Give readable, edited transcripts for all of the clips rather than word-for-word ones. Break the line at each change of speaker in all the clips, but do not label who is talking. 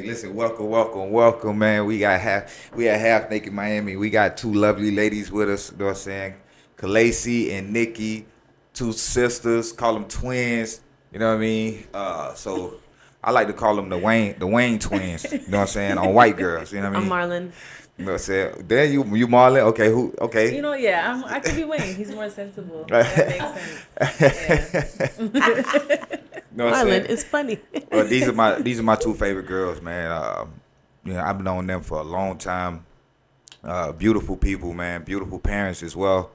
listen, welcome, man. We at Half Naked Miami. We got two lovely ladies with us, you know what I'm saying? Calaysie and Nikki, two sisters, call them twins, you know what I mean? So I like to call them the Wayne twins, you know what I'm saying, on white girls, you know what I
I'm
mean?
Marlon.
You know what I'm saying? There you Marlon, okay.
Yeah, I could be Wayne. He's more sensible. That makes sense.
You know what I'm
Marlon
saying?
is funny.
Well, these are my two favorite girls, man. I've known them for a long time. Beautiful people, man. Beautiful parents as well.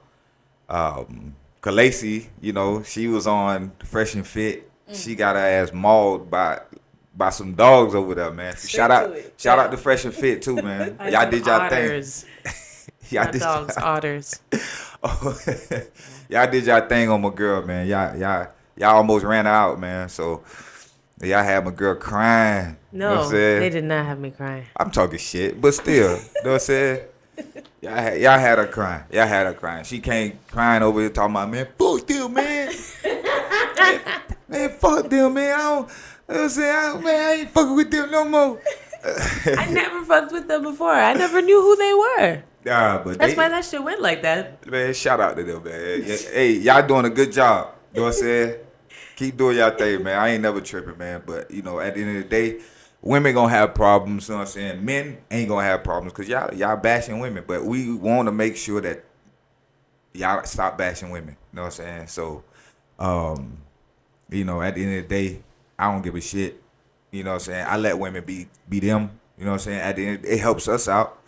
Calaysie, she was on Fresh and Fit. She got her ass mauled by some dogs over there, man. Shout out to Fresh and Fit too, man. Y'all did y'all
Otters.
thing.
Not dogs, otters.
Y'all did y'all thing on my girl, man. Y'all almost ran her out, man. So y'all had my girl crying. You know what
No,
I'm saying?
they did not have me crying.
I'm talking shit, but still, you know what I'm saying? Y'all had her crying. Y'all had her crying. She came crying over here talking about, man, fuck them, man. man, fuck them, man. You know what I'm saying? Man, I ain't fucking with them no more.
I never fucked with them before. I never knew who they were.
But
That's why that shit went like that.
Man, shout out to them, man. Hey, y'all doing a good job. You know what I'm saying? Keep doing y'all thing, man. I ain't never tripping, man. But, at the end of the day, women gonna have problems, you know what I'm saying? Men ain't gonna have problems because y'all bashing women. But we want to make sure that y'all stop bashing women. You know what I'm saying? So, at the end of the day, I don't give a shit. You know what I'm saying? I let women be them. You know what I'm saying? At the end, it helps us out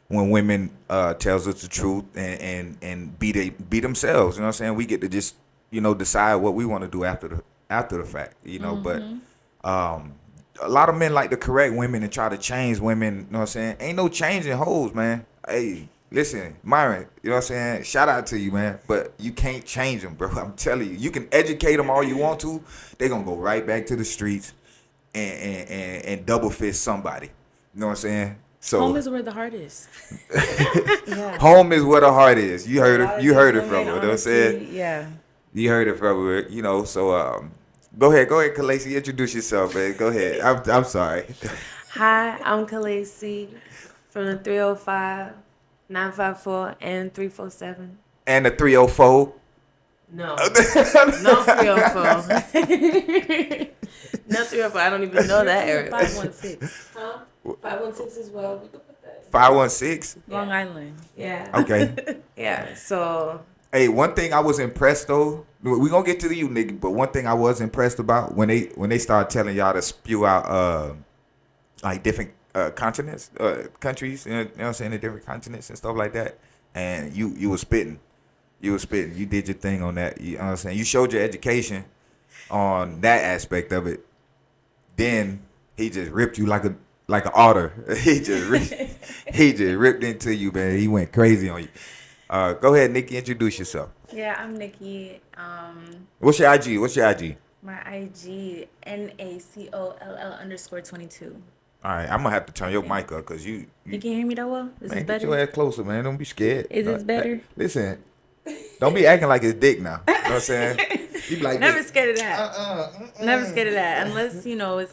when women tells us the truth and be themselves. You know what I'm saying? We get to just decide what we want to do after the fact. But a lot of men like to correct women and try to change women. You know what I'm saying? Ain't no changing hoes, man. Hey, listen, Myron. You know what I'm saying? Shout out to you, man. But you can't change them, bro. I'm telling you. You can educate them all you want to. They gonna go right back to the streets and double fist somebody. You know what I'm saying? So
home is where the heart is.
Home is where the heart is. You heard it. You heard it from her. You know what I'm saying?
Yeah.
You heard it from her. So go ahead, Calaysie. Introduce yourself, man. Go ahead. I'm sorry.
Hi, I'm Calaysie from the 305, 954, and 347.
And the 304.
No. No 304. No 304. I don't even know that area.
516.
Huh? 516 as well. We could put that.
516.
Long Island.
Yeah.
Okay.
Yeah. So.
Hey, one thing I was impressed though. We gonna get to you, nigga. But one thing I was impressed about when they started telling y'all to spew out like different continents, countries. You know what I'm saying? The different continents and stuff like that. And you was spitting. You did your thing on that. You know what I'm saying? You showed your education on that aspect of it. Then he just ripped you like an otter. he just ripped into you, man. He went crazy on you. Go ahead, Nikki. Introduce yourself.
Yeah, I'm Nikki.
What's your IG?
My IG NACOLL_22.
All right, I'm gonna have to turn your mic up because you
You can hear me that well? Is
man,
this
get
better?
your ass closer, man. Don't be scared.
Is this better?
Listen, don't be acting like it's dick now. You know what I'm saying? You be like
Never
this.
scared of that. Never scared of that. Unless,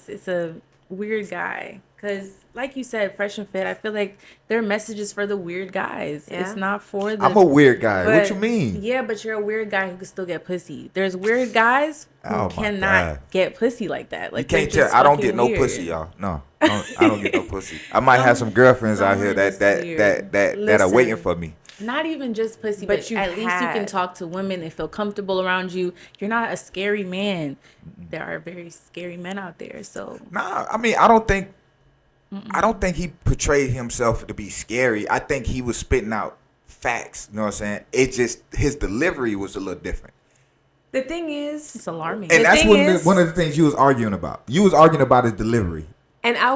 it's a weird guy. Because, like you said, Fresh and Fit, I feel like their message is for the weird guys.
Yeah.
It's not for the...
I'm a weird guy.
but-
What you mean?
Yeah, but you're a weird guy who can still get pussy. There's weird guys who
Oh, my
cannot
God.
get pussy like that. Like,
You can't
they're
tell.
just
I don't
fucking
get no
weird.
pussy, y'all. No, I don't get no pussy. I might have some girlfriends out here
Some are just weird.
that are
Listen.
waiting for me.
Not even just pussy,
But
but
you
at least you can
had-
talk to women and feel comfortable around you. You're not a scary man. There are very scary men out there. So
Nah, I mean, I don't think he portrayed himself to be scary. I think he was spitting out facts. You know what I'm saying? It just his delivery was a little different.
The thing is,
it's alarming.
And
The
that's
thing is-
one of the things you was arguing about. You was arguing about his delivery.
and I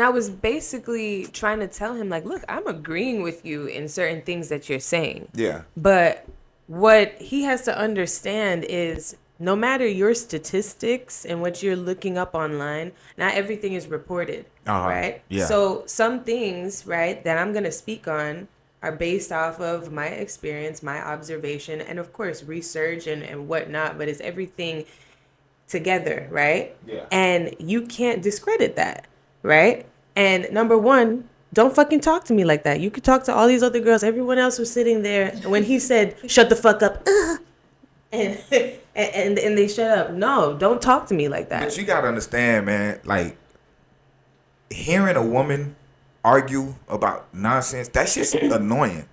was basically trying to tell him, like, look, I'm agreeing with you in certain things that you're saying.
Yeah.
But what he has to understand is no matter your statistics and what you're looking up online, not everything is reported, right?
Yeah.
So some things, right, that I'm going to speak on are based off of my experience, my observation, and of course, research and whatnot, but it's everything together, right?
Yeah.
And you can't discredit that, right? And number one, don't fucking talk to me like that. You could talk to all these other girls. Everyone else was sitting there. And when he said, shut the fuck up, and they shut up. No, don't talk to me like that.
But you gotta understand, man, like, hearing a woman argue about nonsense, that shit's annoying.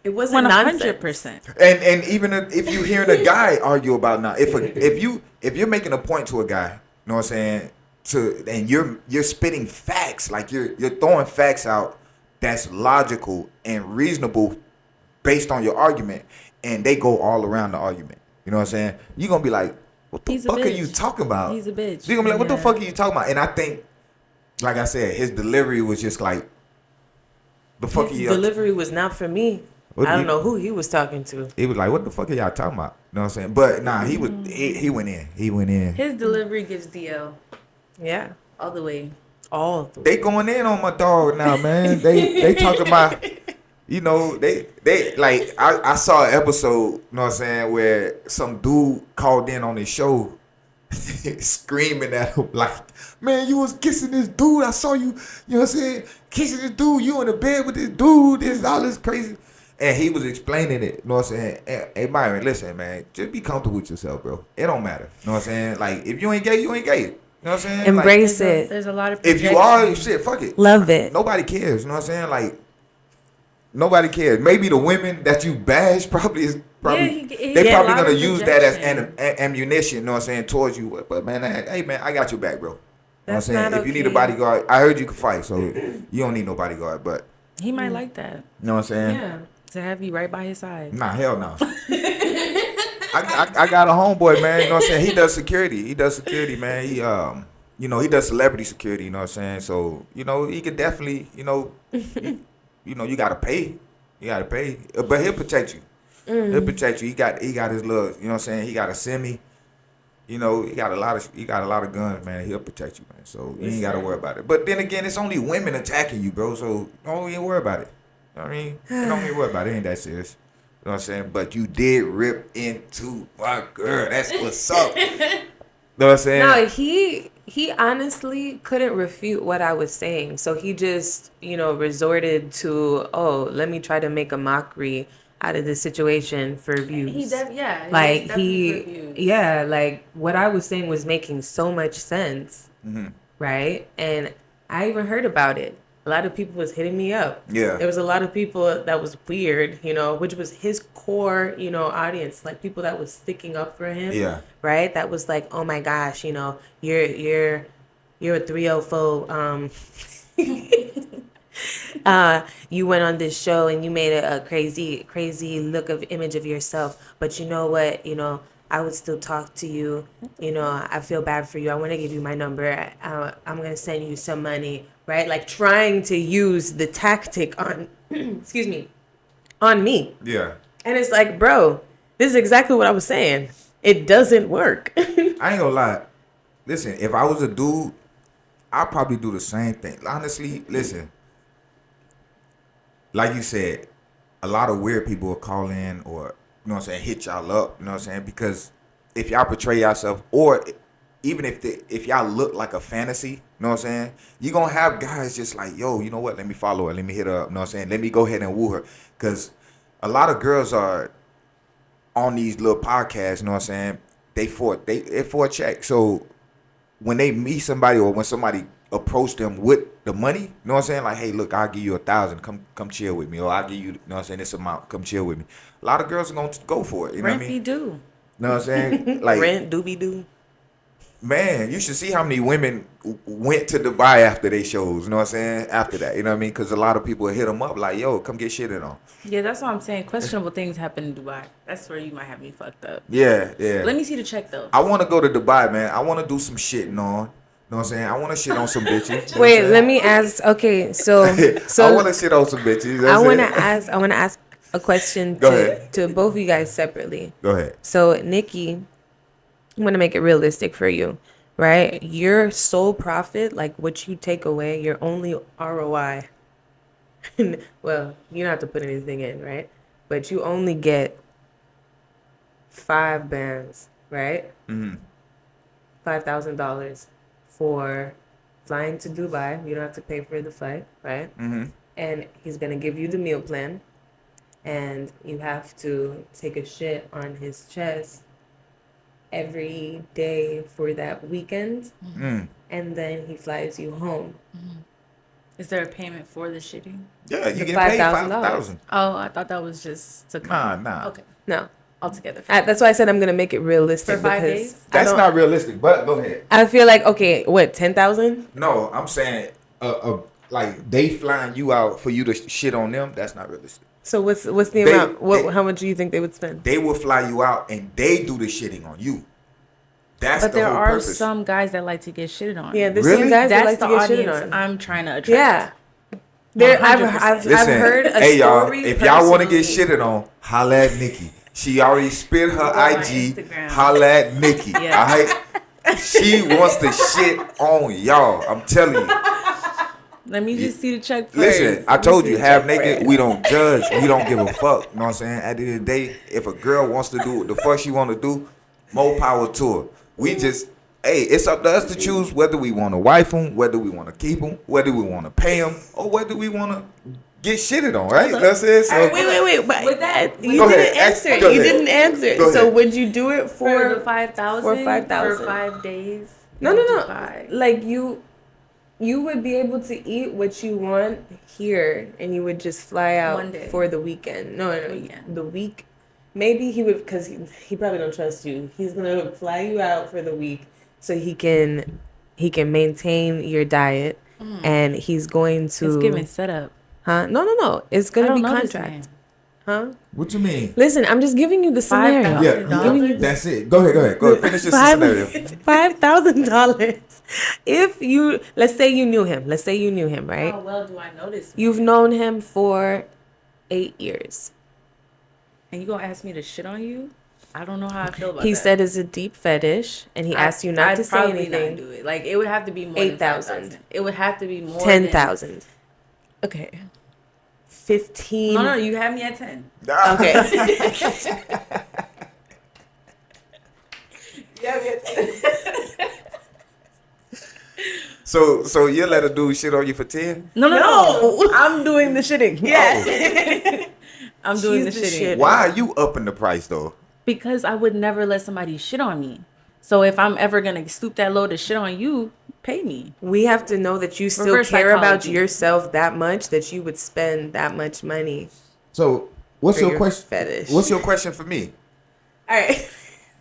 It wasn't
100%.
And even if you hearing a guy argue about if you're making a point to a guy, you know what I'm saying, and you're spitting facts, like you're throwing facts out that's logical and reasonable based on your argument, and they go all around the argument. You know what I'm saying? You're gonna be like, what the fuck are you talking about?
He's a bitch.
You're gonna be like, what the fuck are you talking about? And I think, like I said, his delivery was just like, the fuck
his delivery was not for me. I don't know who he was talking to.
He was like, what the fuck are y'all talking about? You know what I'm saying? But nah, he went in. He went in.
His delivery gives DL.
Yeah.
All the way.
They going in on my dog now, man. They talking about, you know, they like, I saw an episode, you know what I'm saying, where some dude called in on his show screaming at him like, man, you was kissing this dude. I saw you, you know what I'm saying, kissing this dude. You in the bed with this dude. This all this crazy. And he was explaining it, you know what I'm saying? Hey, Byron, listen, man, just be comfortable with yourself, bro. It don't matter. You know what I'm saying? Like, if you ain't gay, you ain't gay. You know what I'm saying?
Embrace
like,
it.
There's a lot of
projection. If you are, shit, fuck it.
Love it.
Nobody cares. You know what I'm saying? Like, nobody cares. Maybe the women that you bash probably they probably gonna use that as ammunition. You know what I'm saying? Towards you. But man, hey man, I got your back, bro. You know what I'm saying? If you need a bodyguard, I heard you can fight, so you don't need no bodyguard. But
he might like that.
You know what I'm saying?
Yeah. To have you right by his side.
Nah, hell no. I got a homeboy, man. You know what I'm saying? He does security, man. He you know, he does celebrity security. You know what I'm saying? So you know, he could definitely, you know, you know, you gotta pay. But he'll protect you. He'll protect you. He got his little, you know what I'm saying? He got a semi. You know, he got a lot of guns, man. He'll protect you, man. So you ain't gotta worry about it. But then again, it's only women attacking you, bro. So don't even worry about it. You know what I mean? Don't even worry about it. It ain't that serious. You know what I'm saying? But you did rip into my girl. That's what's up. You know what I'm saying?
No, he honestly couldn't refute what I was saying. So he just, you know, resorted to, oh, let me try to make a mockery out of this situation for views. Like what I was saying was making so much sense. Mm-hmm. Right? And I even heard about it. A lot of people was hitting me up. Yeah. There was a lot of people that was weird, you know, which was his core, you know, audience, like people that was sticking up for him. Yeah. Right? That was like, oh my gosh, you know, you're a 304. You went on this show and you made a crazy image of yourself. But you know what, you know, I would still talk to you. You know, I feel bad for you. I want to give you my number. I'm going to send you some money. Right? Like trying to use the tactic on, excuse me, on me. Yeah. And it's like, bro, this is exactly what I was saying. It doesn't work.
I ain't gonna lie. Listen, if I was a dude, I'd probably do the same thing. Honestly, listen. Like you said, a lot of weird people will call in or, you know what I'm saying, hit y'all up, you know what I'm saying? Because if y'all portray yourself, or even if y'all look like a fantasy, you know what I'm saying? You're going to have guys just like, yo, you know what? Let me follow her. Let me hit her up. You know what I'm saying? Let me go ahead and woo her. Because a lot of girls are on these little podcasts, you know what I'm saying? They for a check. So when they meet somebody or when somebody approach them with the money, you know what I'm saying? Like, hey, look, I'll give you $1,000. Come chill with me. Or I'll give you, you know what I'm saying, this amount. Come chill with me. A lot of girls are going to go for it. You know what I mean?
Rent be due.
You know what I'm saying? Like,
rent do be due.
Man, you should see how many women went to Dubai after they shows, you know what I'm saying? After that, you know what I mean? Because a lot of people hit them up like, yo, come get shitted on.
Yeah, that's what I'm saying. Questionable things happen in Dubai. That's where you might have me fucked up.
Yeah, yeah.
Let me see the check, though.
I want to go to Dubai, man. I want to do some shitting on. You know what I'm saying? I want to shit on some bitches.
Wait, let me ask. Okay, so
I want to shit on some bitches. You know
I want to ask a question to both of you guys separately.
Go ahead.
So, Nikki, I'm going to make it realistic for you, right? Your sole profit, like what you take away, your only ROI, well, you don't have to put anything in, right? But you only get 5 bands, right? Mm-hmm. $5,000 for flying to Dubai. You don't have to pay for the flight, right? And he's gonna give you the meal plan, and you have to take a shit on his chest every day for that weekend, and then he flies you home.
Is there a payment for the shitting?
Yeah, you
The
get paid
$5,000.
$5,000.
Oh, I thought that was just to come.
Nah.
Okay,
No,
altogether.
that's why I said I'm gonna make it realistic
For 5
because
days?
That's not realistic, but go ahead.
I feel like okay, what 10,000?
No, I'm saying, like they flying you out for you to shit on them. That's not realistic.
So what's the amount? How much do you think they would spend?
They will fly you out and they do the shitting on you. That's
But
the
there
whole
are
purpose.
some guys that like to get shitted on.
Yeah, there's
Really?
some guys that
That's
like
the
to get shitted
audience
on.
I'm trying to attract.
Yeah. There, I've
100%.
Listen,
heard a
hey y'all,
story.
if y'all want to get
personally.
shitted on, holla at Nikki. She already spit her
Go on
IG.
Instagram.
Holla at Nikki.
Yeah.
All right. She wants to shit on y'all. I'm telling you.
Let me just see the check first.
Listen, I
Let me
told
see
you,
the
half
check
naked,
first.
we don't judge. We don't give a fuck. You know what I'm saying? At the end of the day, if a girl wants to do what the fuck she want to do, more power to her. We just, hey, it's up to us to choose whether we want to wife them, whether we want to keep them, whether we want to pay them, or whether we want to get shitted on, right? That's it. So,
Wait. But
With that,
you
Go
didn't
ahead.
answer.
Go
You
ahead.
didn't answer.
Go
So
ahead.
would you do it
for the
for
5,000
for 5,000?
for 5 days.
No.
in Dubai.
Like you would be able to eat what you want here, and you would just fly out
One day.
for the weekend. No,
Weekend.
the week. Maybe he would, because he probably don't trust you. He's gonna fly you out for the week so he can maintain your diet, and he's going to.
It's giving setup.
Huh? No. It's gonna be
know this
contract.
man.
Huh?
what you mean?
Listen, I'm just giving you the scenario.
$5,000.
Yeah,
I'm giving you
that's it. Go ahead. Finish your scenario.
$5,000. If you, let's say you knew him, right?
How well do I know this man?
You've known him for 8 years.
And you gonna ask me to shit on you? I don't know how I feel about
He
that.
said it's a deep fetish, and he asked you not
I'd
to say
probably
anything.
not do it. Like it would have to be more
8,000.
than 5,000. It would have to be more
10,000. Okay. 15.
No, you have me at 10.
Okay.
So you let a dude shit on you for 10?
No. I'm doing the shitting.
Yeah.
I'm doing
She's
the
the
shitting.
shit.
Why are you upping the price though?
Because I would never let somebody shit on me. So if I'm ever gonna stoop that low to shit on you, pay me.
We have to know that you still
Reverse
care about
psychology.
yourself that much that you would spend that much money
So what's
for
your
your
question?
fetish.
What's your question for me?
All right.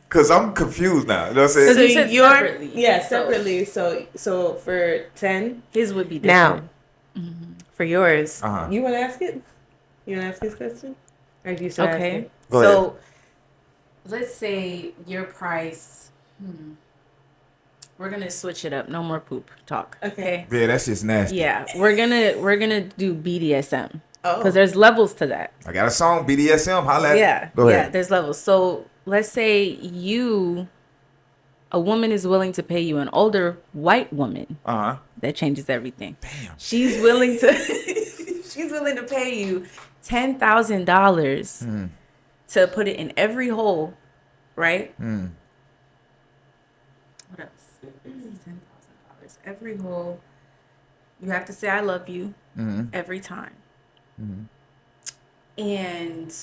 Cause I'm confused now. You know what I'm
So
saying?
you said separately.
Yeah,
So-
separately. So for 10
His would be
now
different.
for yours.
Uh-huh.
You want to ask it? You want to ask his question? Or do you still ask
Okay.
it?
Go
So let's say your price. We're gonna switch it up. No more poop talk.
Okay.
Yeah, that's just nasty.
Yeah, we're gonna do BDSM
Oh.
because there's levels to that.
I got a song, BDSM. Holla at
Yeah,
Go
yeah.
ahead.
There's levels. So let's say a woman is willing to pay you, an older white woman.
Uh-huh.
That changes everything.
Damn.
She's willing to she's willing to pay you $10,000 to put it in every hole, right? What else? $10,000 every hole. You have to say I love you every time. And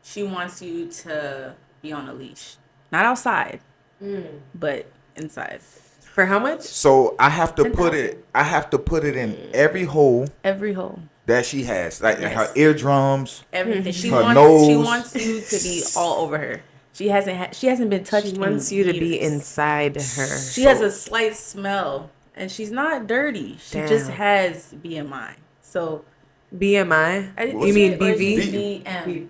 she wants you to be on a leash. Not outside, but inside.
For how much?
So I have to put
10,000.
it. I have to put it in every hole
Every hole.
that she has, like
Yes.
her eardrums.
Everything. She
Her
wants. She
nose.
wants you to be all over her. She hasn't been touched.
She wants
in
you to be
years.
inside her.
She has a slight smell, and she's not dirty. She just
Damn.
has BMI. So
BMI?
What's
You mean
or is
BV?
it BM.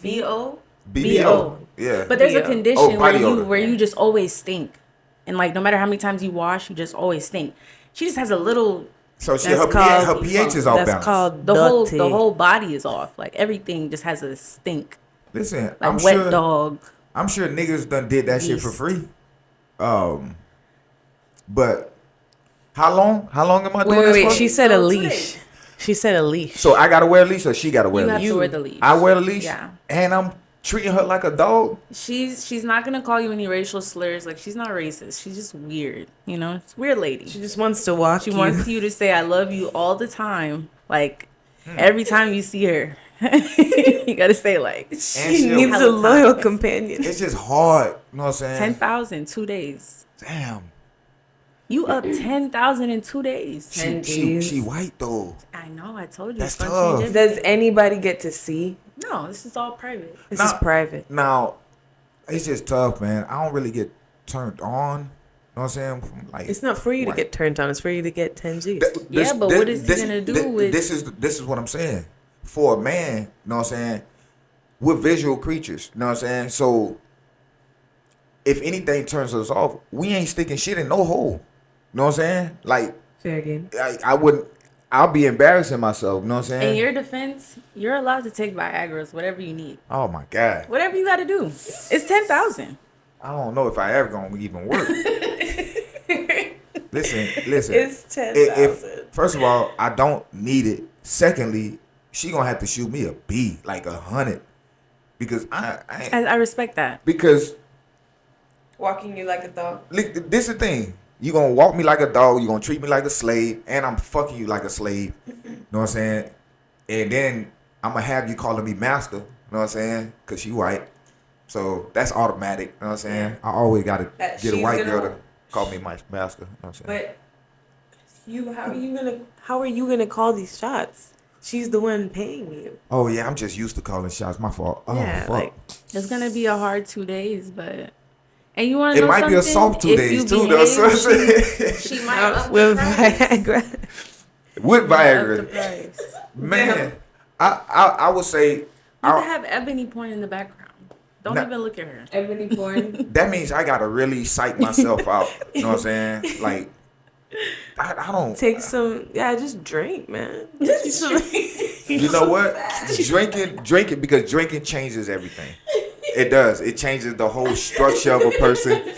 BO.
BBO. Yeah.
But there's a
BO.
condition
Oh,
where
body
you
odor.
where you just always stink, and like no matter how many times you wash, you just always stink. She just has a little.
So she
That's
her
called-
pH is off
That's
balance.
called
The
dirty.
whole body is off. Like everything just has a stink.
Listen,
Like
I'm
wet
sure.
dog.
I'm sure niggas done did that shit for
Yeast.
free. But how long? How long am I doing
Wait.
this for?
She said a
So 2
leash.
days.
She said a leash.
So I gotta wear a leash, or she gotta wear
You
a
have
leash?
to wear the leash.
I wear the leash,
Yeah.
and treating her like a dog.
She's not gonna call you any racial slurs. Like, she's not racist. She's just weird. You know, it's a weird lady.
She just wants to walk.
She wants you to say "I love you" all the time. Like every time you see her, you gotta say like.
She needs a loyal companion.
It's just hard. You know what I'm saying?
10,000 2 days.
Damn.
You up 10,000 in 2 days.
She white though.
I know. I told you.
That's
it's
tough.
change
Does anybody get to see?
No, this is all private.
This is private.
Now, it's just tough, man. I don't really get turned on. You know what I'm saying? Like,
It's not for you to get turned on. It's for you to get 10 G's.
But what is he gonna do with?
This is what I'm saying. For a man, you know what I'm saying? We're visual creatures. You know what I'm saying? So, if anything turns us off, we ain't sticking shit in no hole. You know what I'm saying? Like,
fair game.
I wouldn't. I'll be embarrassing myself. You know what I'm saying?
In your defense, you're allowed to take Viagra's, whatever you need.
Oh my God.
Whatever you got to do. It's 10,000.
I don't know if I ever gonna even work. Listen.
It's 10,000.
First of all, I don't need it. Secondly, she gonna have to shoot me a B, like 100, because
I respect that.
Because
Walking you like a dog.
this is the thing. You gonna walk me like a dog. You gonna treat me like a slave, and I'm fucking you like a slave. You know what I'm saying? And then I'm gonna have you calling me master. You know what I'm saying? Cause you white. So that's automatic. You know what I'm saying? I always gotta get a white girl to call me my master. You know what I'm saying?
But how are you gonna call these shots? She's the one paying you.
Oh yeah, I'm just used to calling shots. My fault. Oh
Yeah,
fuck.
like,
It's going to be a hard 2 days, but... And you want to know
It might
something?
be a soft 2 days too, though. So
She might up
with
the price.
Viagra.
with
Up the
Viagra,
price.
man, I would say
You can have ebony porn in the background. Don't
Nah.
even look at her.
Ebony porn.
that means I gotta really psych myself out. You know what I'm saying? Like, I don't.
Take some. Yeah, just drink, man.
You know what? Drinking because drinking changes everything. It does. It changes the whole structure of a person.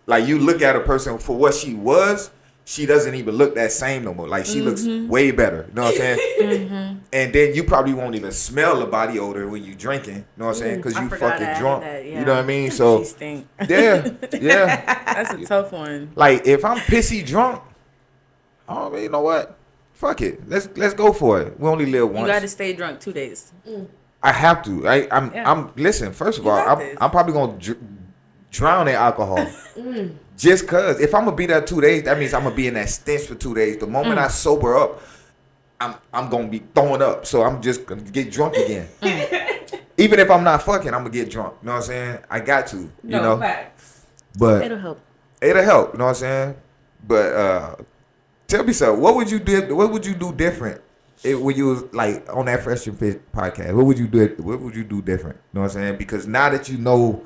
Like, you look at a person for what she was, she doesn't even look that same no more. Like, she looks way better. You know what I'm saying? And then you probably won't even smell the body odor when you drinking. You know what I'm saying? Because you fucking drunk.
That, yeah.
You know what I mean? So
She stink.
yeah.
That's a tough one.
Like, if I'm pissy drunk, oh, you know what? Fuck it. Let's go for it. We only live once.
You got to stay drunk 2 days.
I have to. I'm. Listen. First of all, I'm probably gonna drown in alcohol. Just cause if I'm gonna be there 2 days, that means I'm gonna be in that stench for 2 days. The moment I sober up, I'm gonna be throwing up. So I'm just gonna get drunk again. Even if I'm not fucking, I'm gonna get drunk. You know what I'm saying? I got to. You know.
Facts.
But
It'll help.
It'll help. You know what I'm saying? But tell me something. What would you do? What would you do different? When you was like on that Fresh and Fit podcast, what would you do? What would you do different? You know what I'm saying? Because now that you know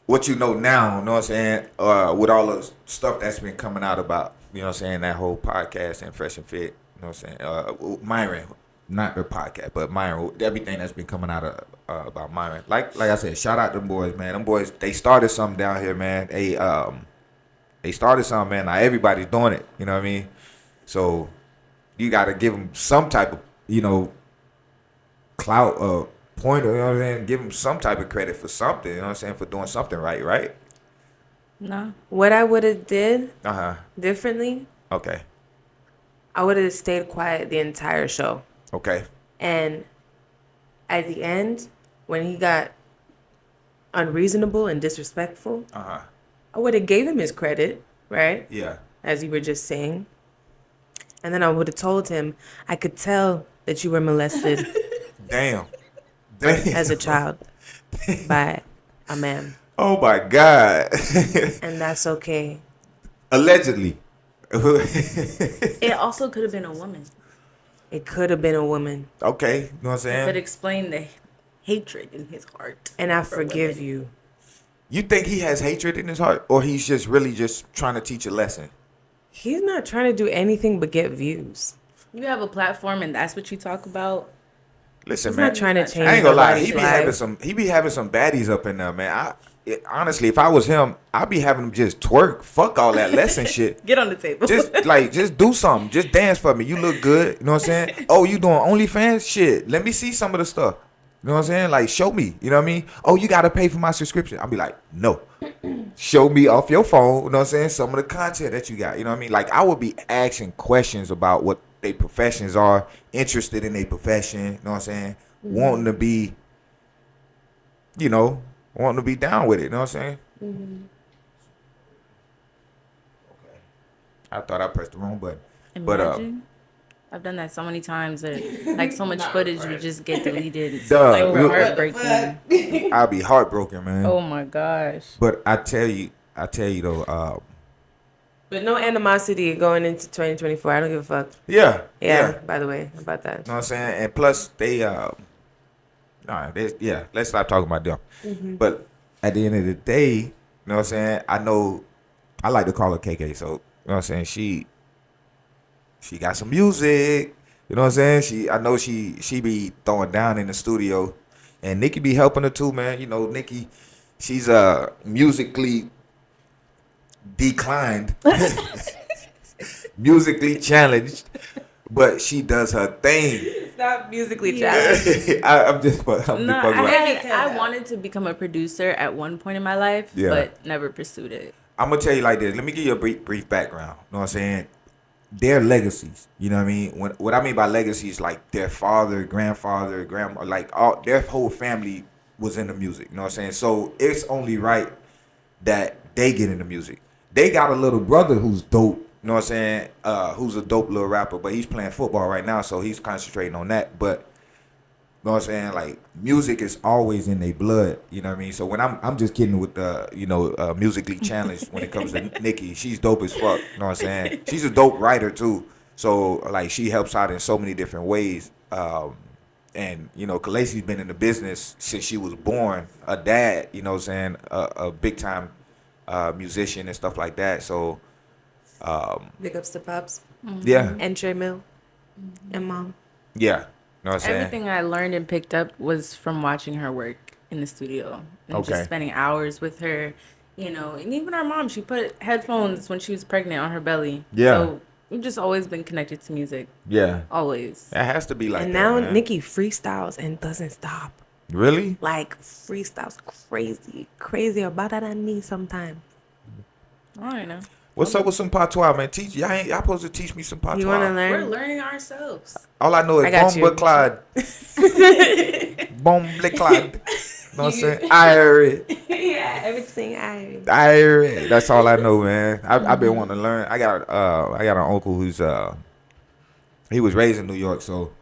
what you know now, you know what I'm saying? With all the stuff that's been coming out about, you know what I'm saying, that whole podcast and Fresh and Fit, you know what I'm saying? Myron, not the podcast, but Myron, everything that's been coming out of about Myron. Like I said, shout out them boys, man. Them boys, they started something down here, man. They started something, man. Now everybody's doing it. You know what I mean? So you got to give them some type of, you know, clout or pointer, you know what I'm saying? Give them some type of credit for something, you know what I'm saying? For doing something right?
No.
What I would have did
Uh-huh.
differently,
Okay.
I would have stayed quiet the entire show.
Okay.
And at the end, when he got unreasonable and disrespectful,
Uh-huh.
I would have gave him his credit, right?
Yeah.
As you were just saying. And then I would have told him, I could tell that you were molested
Damn.
as a child by a man.
Oh my God.
And that's okay.
Allegedly.
It also could have been a woman.
It could have been a woman.
Okay. You know what I'm
Could
saying?
explain the hatred in his heart.
And I
for
forgive
women.
you.
You think he has hatred in his heart, or he's just really just trying to teach a lesson?
He's not trying to do anything but get views.
You have a platform and that's what you talk about.
Listen,
He's
man.
not trying to change
I ain't gonna lie.
nobody's life.
He be having some baddies up in there, man. Honestly, if I was him, I'd be having him just twerk. Fuck all that lesson shit.
Get on the table.
Just do something. Just dance for me. You look good. You know what I'm saying? Oh, you doing OnlyFans? Shit. Let me see some of the stuff. You know what I'm saying? Like, show me. You know what I mean? Oh, you got to pay for my subscription. I'll be like, no. Show me off your phone, you know what I'm saying, some of the content that you got. You know what I mean? Like, I would be asking questions about what their professions are, interested in their profession, you know what I'm saying? Wanting to be, wanting to be down with it, you know what I'm saying? Okay. I thought I pressed the wrong button.
Imagine. I've done that so many times that like so much footage would just get deleted. It's
Duh,
like
real-
heartbreaking.
I'll be heartbroken, man.
Oh my gosh.
But I tell you though,
But no animosity going into 2024. I don't give a fuck.
yeah.
By the way, about that.
You know what I'm saying? And plus, let's stop talking about them. But at the end of the day, you know what I'm saying? I like to call her KK, so, you know what I'm saying? She got some music, you know what I'm saying? I know she be throwing down in the studio, and Nikki be helping her too, man. You know, Nikki, she's musically declined, musically challenged, but she does her thing.
It's not musically challenged.
I'm just fucking
No,
around.
I wanted to become a producer at one point in my life, but never pursued it.
I'm gonna tell you like this. Let me give you a brief background. You know what I'm saying? Their legacies. You know what I mean? What I mean by legacies, like their father, grandfather, grandma, like all their whole family was in the music. You know what I'm saying? So it's only right that they get into music. They got a little brother who's dope. You know what I'm saying? Who's a dope little rapper, but he's playing football right now, so he's concentrating on that. But you know what I'm saying? Like, music is always in their blood. You know what I mean? So when I'm just kidding with the, musically challenged when it comes to Nikki. She's dope as fuck. You know what I'm saying? She's a dope writer too. So like, she helps out in so many different ways. And Calaysie's been in the business since she was born. A dad, you know what I'm saying? A big time musician and stuff like that. So
Big ups to Pops.
yeah,
And Trey Mill. And Mom.
yeah. You know what I'm saying?
Everything I learned and picked up was from watching her work in the studio and
Okay.
just spending hours with her, and even our mom, she put headphones when she was pregnant on her belly.
Yeah.
So we've just always been connected to music.
Yeah.
Always.
It has to be like
And
that,
now
man.
Nikki freestyles and doesn't stop.
Really?
Like, freestyles crazy about that on me sometimes.
I don't know.
What's up with some patois, man? Y'all supposed to teach me some patois.
You want to
We're
learn?
learning ourselves.
All I know
I got
is
you.
bomba clad. Bomba clad. You know what I'm saying? Irie.
Yeah, everything I.
Irie. That's all I know, man. I've been wanting to learn. I got an uncle who's he was raised in New York, so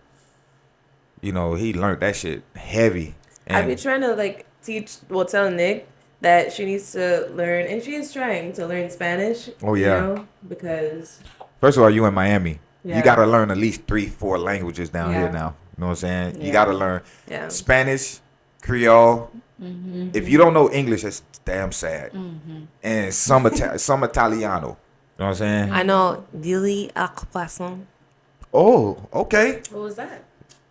he learned that shit heavy.
I've been trying to tell Nick that she needs to learn, and she is trying to learn Spanish.
Oh, yeah.
Because
First of all, you in Miami.
Yeah.
You got to learn at least 3-4 languages down
Yeah.
here now. You know what I'm saying? You
Yeah.
got to learn
yeah,
Spanish, Creole. If you don't know English, that's damn sad. And some Italiano. You know what I'm saying?
I know Dili ak poisson.
Oh, okay.
What was that?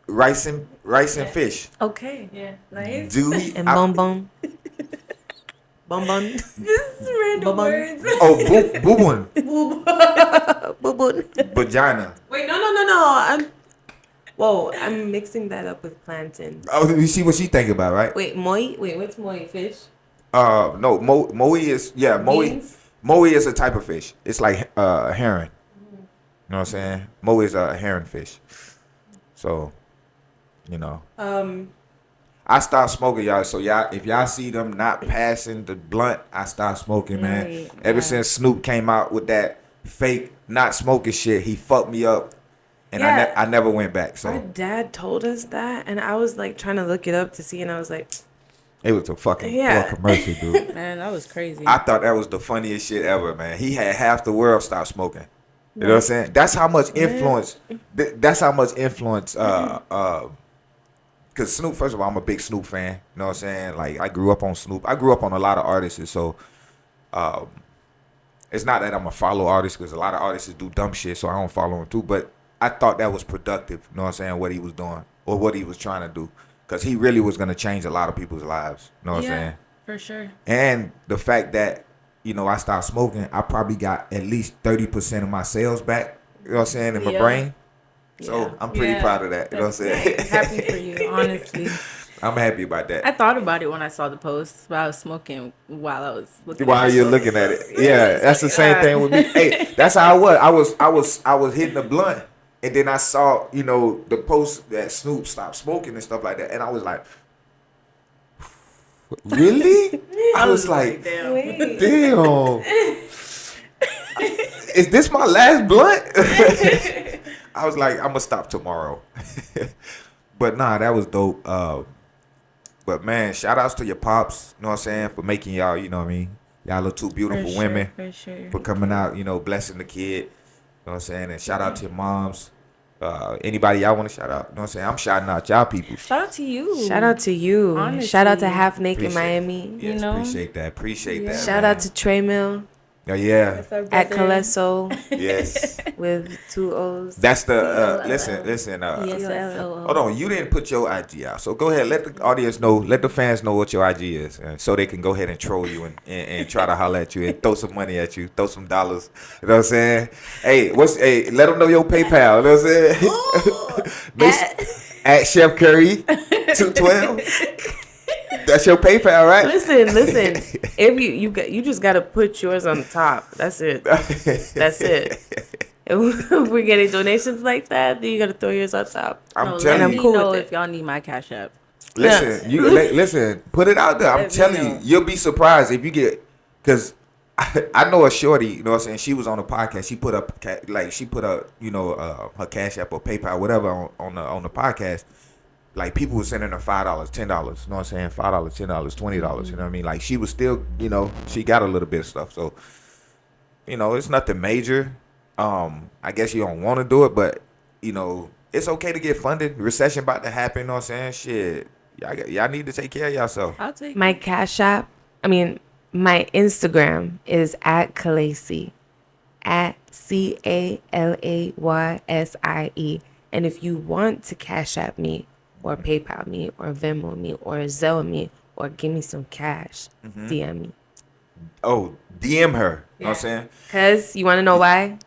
Rice and fish.
Okay. Yeah. Nice.
Dewey
And bonbon. Bonbon.
Just random
Bubble.
words.
Oh, boobon.
Bubon.
Vagina.
Wait, no. I'm mixing that up with plantain.
Oh, you see what she think about, right?
Wait, moi? Wait, what's moi? Fish?
No, moe is
Beans?
moe is a type of fish. It's like herring. You know what I'm saying? Moe is a herring fish. So, I stopped smoking, y'all. So y'all, if y'all see them not passing the blunt, I stopped smoking, man.
Right,
Ever
yeah.
since Snoop came out with that fake not smoking shit, he fucked me up, and
Yeah.
I never went back.
Our
So
dad told us that, and I was like trying to look it up to see, and I was like,
it was a fucking
Yeah.
poor commercial, dude.
Man, that was crazy.
I thought that was the funniest shit ever, man. He had half the world stop smoking. You know what I'm saying? That's how much influence. That's how much influence. Because Snoop, first of all, I'm a big Snoop fan. You know what I'm saying? Like, I grew up on Snoop. I grew up on a lot of artists, so it's not that I'm a follow artist, because a lot of artists do dumb shit, so I don't follow him too. But I thought that was productive. You know what I'm saying? What he was doing or what he was trying to do, because he really was gonna change a lot of people's lives. You know what I'm saying?
For sure.
And the fact that, I stopped smoking, I probably got at least 30% of my sales back, you know what I'm saying, in my
Yeah.
brain. So
Yeah.
I'm pretty proud of that, you know what I'm saying?
Happy for you, honestly.
I'm happy about that.
I thought about it when I saw the post, but I was smoking while I was looking.
While you're looking at it, yeah, that's the same thing with me. Hey, that's how I was. I was hitting the blunt, and then I saw, the post that Snoop stopped smoking and stuff like that, and I was like, really? I was like, damn. Is this my last blunt? I was like, I'm gonna stop tomorrow. But nah, that was dope. But man, shout outs to your pops, you know what I'm saying, for making y'all, you know what I mean? Y'all are two beautiful women.
For sure.
For coming out, blessing the kid. You know what I'm saying? And shout out to your moms. Anybody y'all want to shout out? You know what I'm saying? I'm shouting out y'all people.
Shout out to you.
Shout out to you.
Honestly.
Shout out to Half Naked Miami.
Yes, appreciate that.
Shout out to Trey Mill.
Oh, yeah.
At Collesso.
Yes.
With 2 O's.
That's the, listen.
Yes,
Hold on. You didn't put your IG out. So go ahead. Let the audience know, let the fans know what your IG is. So they can go ahead and troll you and try to holler at you and throw some money at you, throw some dollars. You know what I'm saying? Hey, let them know your PayPal. You know what I'm saying? At Chef Curry 212. That's your PayPal, right?
Listen. If you just gotta put yours on the top. That's it. That's it. If we're getting donations like that, then you gotta throw yours on top.
I'm telling
I'm
you.
cool
know
with
if y'all need my Cash App.
Listen, listen. Put it out there. I'm telling you, you'll be surprised if you get. Cause I know a shorty. You know what I'm saying? She was on the podcast. She put up her Cash App or PayPal, whatever, on the podcast. Like, people were sending her $5, $10, you know what I'm saying? $5, $10, $20, you know what I mean? Like, she was still, she got a little bit of stuff. So, it's nothing major. I guess you don't want to do it, but, it's okay to get funded. Recession about to happen, you know what I'm saying? Shit. Y'all need to take care of yourself.
I'll take
my Cash App. My Instagram is at Calaysie. At CALAYSIE. And if you want to Cash App me, or PayPal me, or Venmo me, or Zelle me, or give me some cash, DM me.
Oh, DM her. You know what I'm saying?
Because you want to know why?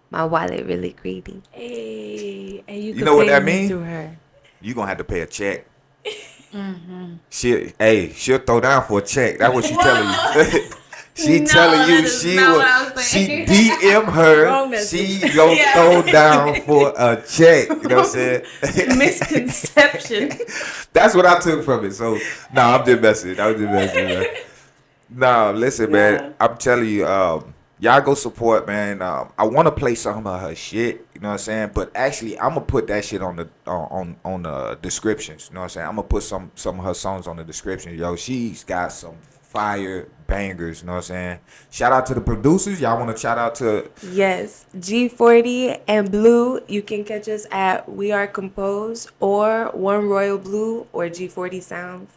My wallet really greedy.
Hey, and
you know what that means?
Through her.
You going to have to pay a check. She'll throw down for a check. That's what she telling you. She telling you she DM her. She go throw down for a check. You know what I'm saying?
Misconception.
That's what I took from it. So I'm just messing. Man. Listen, man. I'm telling you, y'all go support, man. I want to play some of her shit. You know what I'm saying? But actually, I'm gonna put that shit on the descriptions. You know what I'm saying? I'm gonna put some of her songs on the description. Yo, she's got some fire bangers, you know what I'm saying? Shout out to the producers. Y'all want to shout out to?
Yes, G40 and Blue. You can catch us at We Are Composed or One Royal Blue or G40 Sounds.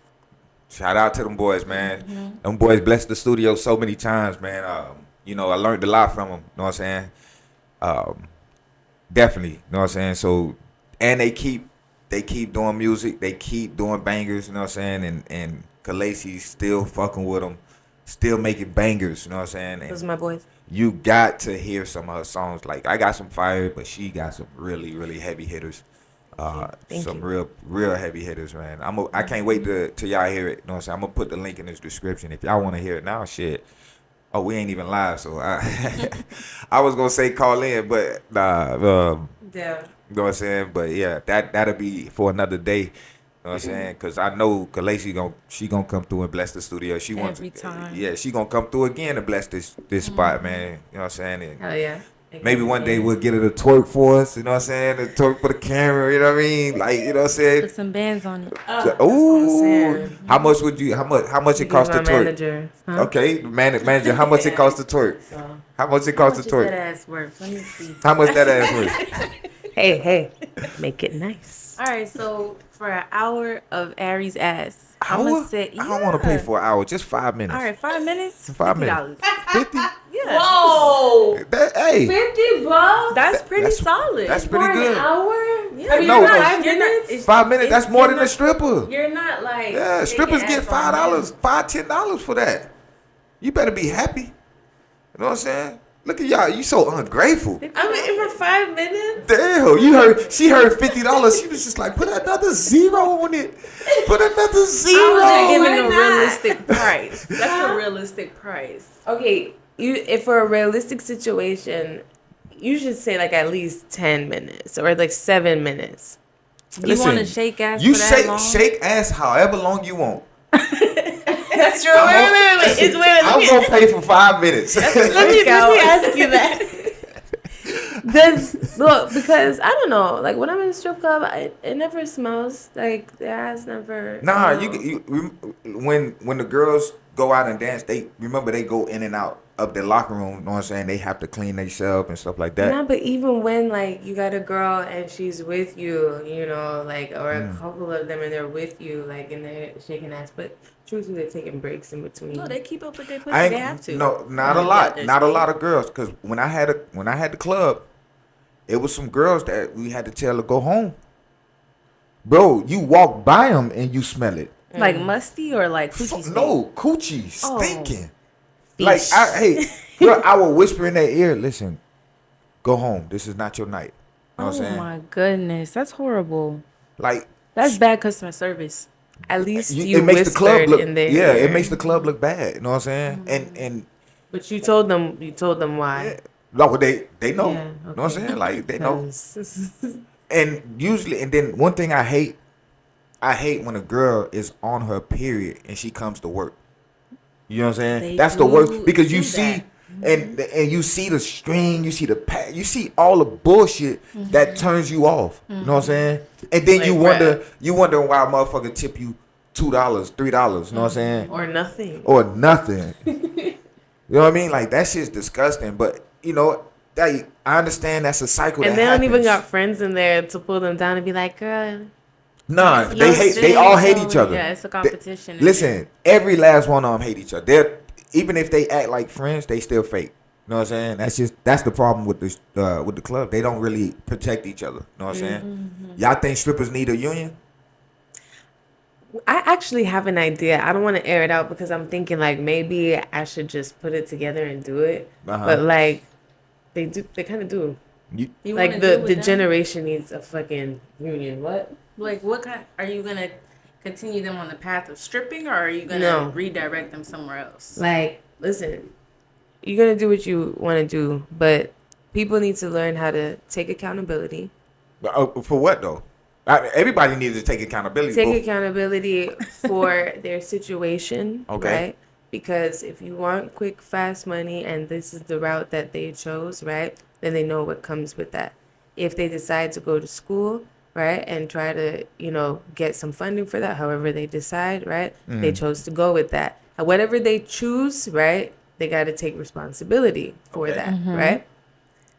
Shout out to them boys, man. Them boys blessed the studio so many times, man. I learned a lot from them. You know what I'm saying? Definitely, you know what I'm saying? So, and they keep doing music. They keep doing bangers, you know what I'm saying? And Calaysie still fucking with them, still making bangers, you know what I'm saying? And
those are my boys. You
got to hear some of her songs. Like, I got some fire, but she got some really, really heavy hitters. Real heavy hitters, man. I can't wait till y'all hear it. You know what I'm saying? I'm gonna put the link in this description. If y'all want to hear it now, shit. Oh, we ain't even live, so I was gonna say call in, but
yeah.
You know what I'm saying? But yeah, that'll be for another day. You know what I'm saying? Because I know Calaysie she gonna come through and bless the studio. She wants
every time.
Yeah, she gonna come through again and bless this spot, man. You know what I'm saying? And
hell yeah.
Maybe one day we'll get her to twerk for us. You know what I'm saying? A twerk for the camera. You know what I mean? Like, you know what I'm saying?
Put some bands on it.
Ooh, how much would you? How much it cost to twerk?
Manager. Huh?
Okay, manager. How much it cost to twerk? How much it cost to twerk?
That ass worth? Let me see.
How much that ass worth?
Hey, make it nice.
All right, so for an hour of Ari's ass, I'm
hour?
gonna say
I don't want to pay for an hour. Just 5 minutes.
All right, 5 minutes.
$5. $50.
Yeah.
Whoa.
Hey.
$50.
That's pretty solid.
That's pretty good.
An hour?
Yeah.
I mean,
No,
you're
no.
not 5 minutes.
5 minutes. That's more
you're
than a
not-
stripper.
You're not like
Yeah, strippers
taking
get
ass on
$5, $10 for that. You better be happy. You know what I'm saying? Look at y'all. You so ungrateful.
I'm in for 5 minutes.
Damn, you heard? She heard $50. She was just like, put another zero on it. Put another zero.
I was giving a
not?
realistic price. That's a realistic price.
Okay, if for a realistic situation, you should say like at least 10 minutes or like 7 minutes.
You want to shake ass
You
for that long?
shake ass however long you want.
That's true. Wait.
I'm gonna pay for 5 minutes.
Let me ask you that. Because I don't know, like when I'm in a strip club, it never smells like the ass never.
Nah, when the girls go out and dance, they go in and out of the locker room. You know what I'm saying? They have to clean themselves and stuff like that.
Nah, but even when like you got a girl and she's with you, you know, like or a couple of them and they're with you, like and they're shaking ass, but truthfully they're taking breaks in between.
No, they keep up with their pussy. They have to.
No, not a lot. Not a lot of girls. Because when I had the club, it was some girls that we had to tell to go home. Bro, you walk by them and you smell it.
Like musty or like coochie stink?
No, coochie stinking.
Fish.
Like bro, I will whisper in their ear, listen, go home. This is not your night. You know what I'm saying?
Oh my goodness, that's horrible.
Like
that's bad customer service.
At least
it makes the club look
in there.
Yeah, it makes the club look bad. You know what I'm saying? And
but you told them why.
Yeah, no, they know.
Yeah,
You know what I'm saying? Like they know.
'Cause-
And usually, and then one thing I hate when a girl is on her period and she comes to work. You know what I'm saying? That's the worst because you see and you see the string, you see the pad, you see all the bullshit that turns you off. You know what I'm saying? And then
Like,
you wonder why a motherfucker tip you $2, $3. You know what I'm saying?
or nothing.
Or nothing. You know what I mean? Like that shit's disgusting. But you know, I understand that's a cycle.
And
that
they don't even
happens.
got friends in there to pull them down and be like, girl.
Nah, they all hate each other.
Yeah, it's a competition.
Listen, every last one of them hate each other. Even if they act like friends, they still fake. You know what I'm saying? That's the problem with the club. They don't really protect each other. You know what I'm saying? Y'all think strippers need a union?
I actually have an idea. I don't want to air it out because I'm thinking like maybe I should just put it together and do it. But like they kind of do.
You
like the generation needs a fucking union. What?
Like what kind? Are you gonna continue them on the path of stripping, or are you gonna redirect them somewhere else?
Like, listen, you're gonna do what you want to do, but people need to learn how to take accountability.
For what though? Everybody needs to take accountability.
Take accountability for their situation,
okay?
Right? Because if you want quick, fast money, and this is the route that they chose, right? Then they know what comes with that. If they decide to go to school, right, and try to, get some funding for that, however they decide, right, they chose to go with that. And whatever they choose, right, they got to take responsibility for that, right?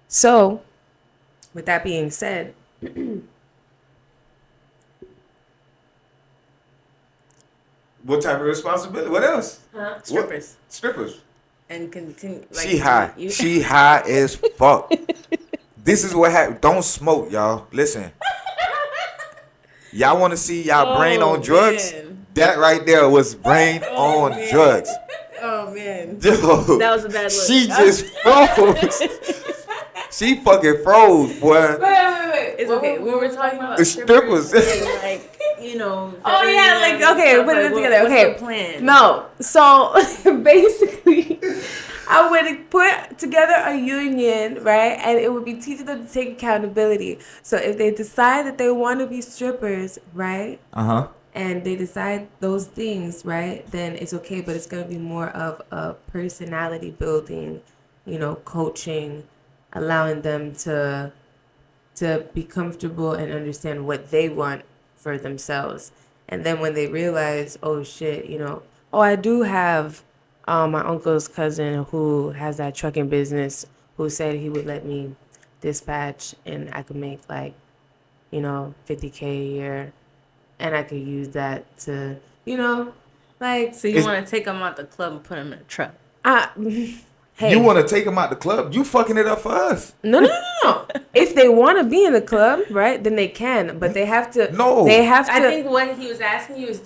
So, with that being said,
what type of responsibility? What else?
Strippers.
Strippers.
And continue. Like,
She high. She high as fuck. This is what happened. Don't smoke, y'all. Listen. Y'all want to see y'all brain on drugs?
Man.
That right there was brain on drugs.
Oh man.
Dude,
That was a bad look.
She just froze. She fucking froze, boy.
Wait.
It's okay. We were talking about
The strippers.
like,
Oh yeah, like okay, put it together.
What's
Okay,
the plan?
No, so basically, I would put together a union, right, and it would be teaching them to take accountability. So if they decide that they want to be strippers, right, and they decide those things, right, then it's okay. But it's gonna be more of a personality building, coaching, allowing them to be comfortable and understand what they want for themselves. And then when they realize, oh shit, I do have my uncle's cousin who has that trucking business, who said he would let me dispatch and I could make like, $50K a year, and I could use that to, like.
So you want to take them out the club and put them in a truck?
Hey.
You want to take them out the club? You fucking it up for us.
No. If they want to be in the club, right, then they can, but they have to.
No.
They have to.
I think what he was asking you is,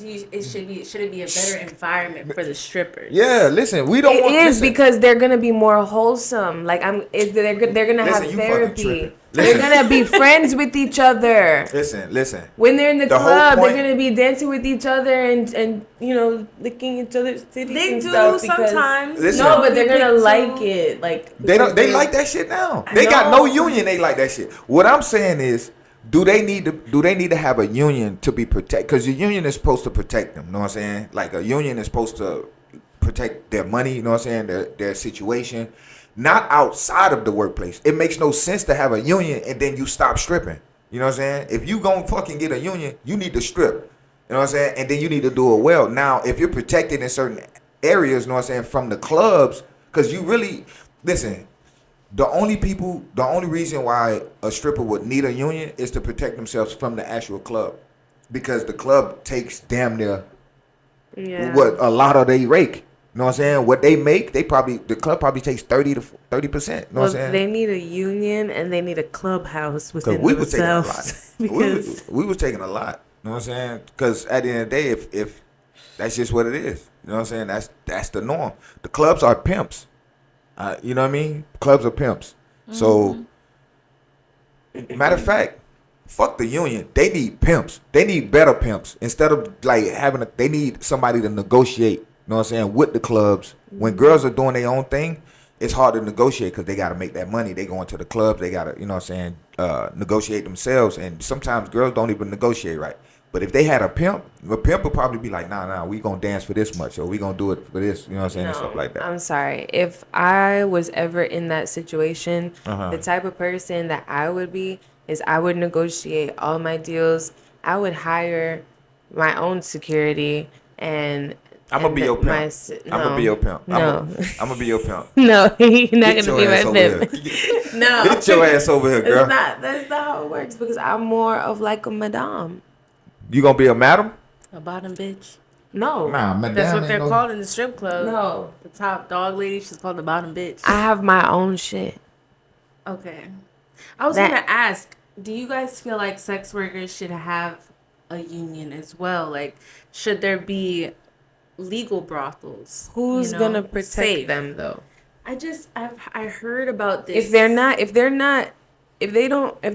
should it be a better environment for the strippers?
Yeah, listen, we don't
It
want.
is
Listen,
because they're gonna be more wholesome. Like they're gonna
Listen,
have
you fucking
therapy.
tripping.
They're
Listen.
gonna be friends with each other.
listen.
When they're in the
The whole
club,
point-
they're gonna be dancing with each other and licking each other's titties
They
and
do
stuff. because-
sometimes.
Listen.
No, but they're
We
gonna
pick
like
two.
it. Like
They don't. They
because
like that shit now. They got no
No.
union. They like that shit. What I'm saying is, do they need to have a union to be protect? Because the union is supposed to protect them. You know what I'm saying? Like a union is supposed to protect their money. You know what I'm saying? Their situation, not outside of the workplace. It makes no sense to have a union and then you stop stripping. You know what I'm saying? If you gonna fucking get a union, you need to strip. You know what I'm saying? And then you need to do it well. Now, if you're protected in certain areas, you know what I'm saying, from the clubs, because you really listen. The only reason why a stripper would need a union is to protect themselves from the actual club, because the club takes damn near what a lot of they rake. You know what I'm saying? What they make, the club probably takes 30%. You know what I'm
Well,
saying?
they need a union and they need a clubhouse within
we was taking a lot.
themselves. because
we was taking a lot. You know what I'm saying? Because at the end of the day, if that's just what it is. You know what I'm saying? That's the norm. The clubs are pimps. You know what I mean? Clubs are pimps. So, matter of fact, fuck the union. They need pimps. They need better pimps. Instead of like they need somebody to negotiate. You know what I'm saying? With the clubs. When girls are doing their own thing, it's hard to negotiate because they got to make that money. They go into the clubs. They got to, you know what I'm saying, negotiate themselves. And sometimes girls don't even negotiate right. But if they had a pimp would probably be like, nah, we gonna dance for this much, or we gonna do it for this, you know what I'm saying, and stuff like that.
I'm sorry. If I was ever in that situation,
Uh-huh.
the type of person that I would be is I would negotiate all my deals. I would hire my own security and
I'm gonna be your pimp. I'm gonna be your pimp.
No.
I'm gonna be your pimp.
No, you're not
Get
gonna
your
be
ass
my
over
pimp.
here.
No.
Get your ass over here, girl.
That's not how it works because I'm more of like a madame.
You gonna be a madam?
A bottom bitch.
No.
Nah, madam.
That's what
ain't
they're
no-
called in the strip club.
No.
The top dog lady, she's called the bottom bitch.
I have my own shit.
Okay. I was
That-
gonna ask, do you guys feel like sex workers should have a union as well? Like, should there be legal brothels?
Who's
you know,
gonna protect
safe?
them though?
I heard about this.
If they're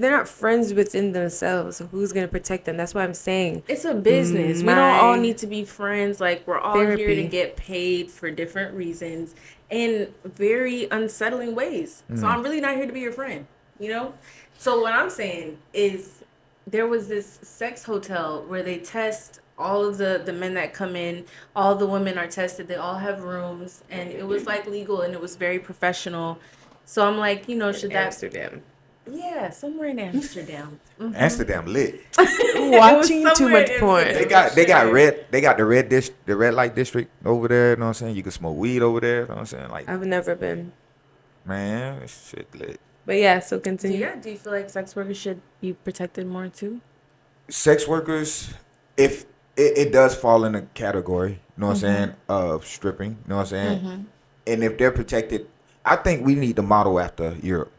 not friends within themselves, who's gonna protect them? That's what I'm saying.
It's a business. We don't all
My
need to be friends. Like, we're all here to
therapy.
get paid for different reasons in very unsettling ways. So I'm really not here to be your friend, you know? So what I'm saying is there was this sex hotel where they test all of the men that come in. All the women are tested. They all have rooms. And it was, like, legal and it was very professional. So I'm like, you know, should that...
Amsterdam.
Yeah, somewhere in Amsterdam.
Amsterdam lit.
Watching too
somewhere
much
in
porn.
They got the red light district over there. You know what I'm saying? You can smoke weed over there. You know what I'm saying? Like,
I've never been.
man, this shit lit.
But yeah, so continue.
Do you feel like sex workers should be protected more too?
Sex workers, if it does fall in a category, you know what I'm saying, of stripping, you know what I'm saying? And if they're protected, I think we need to model after Europe.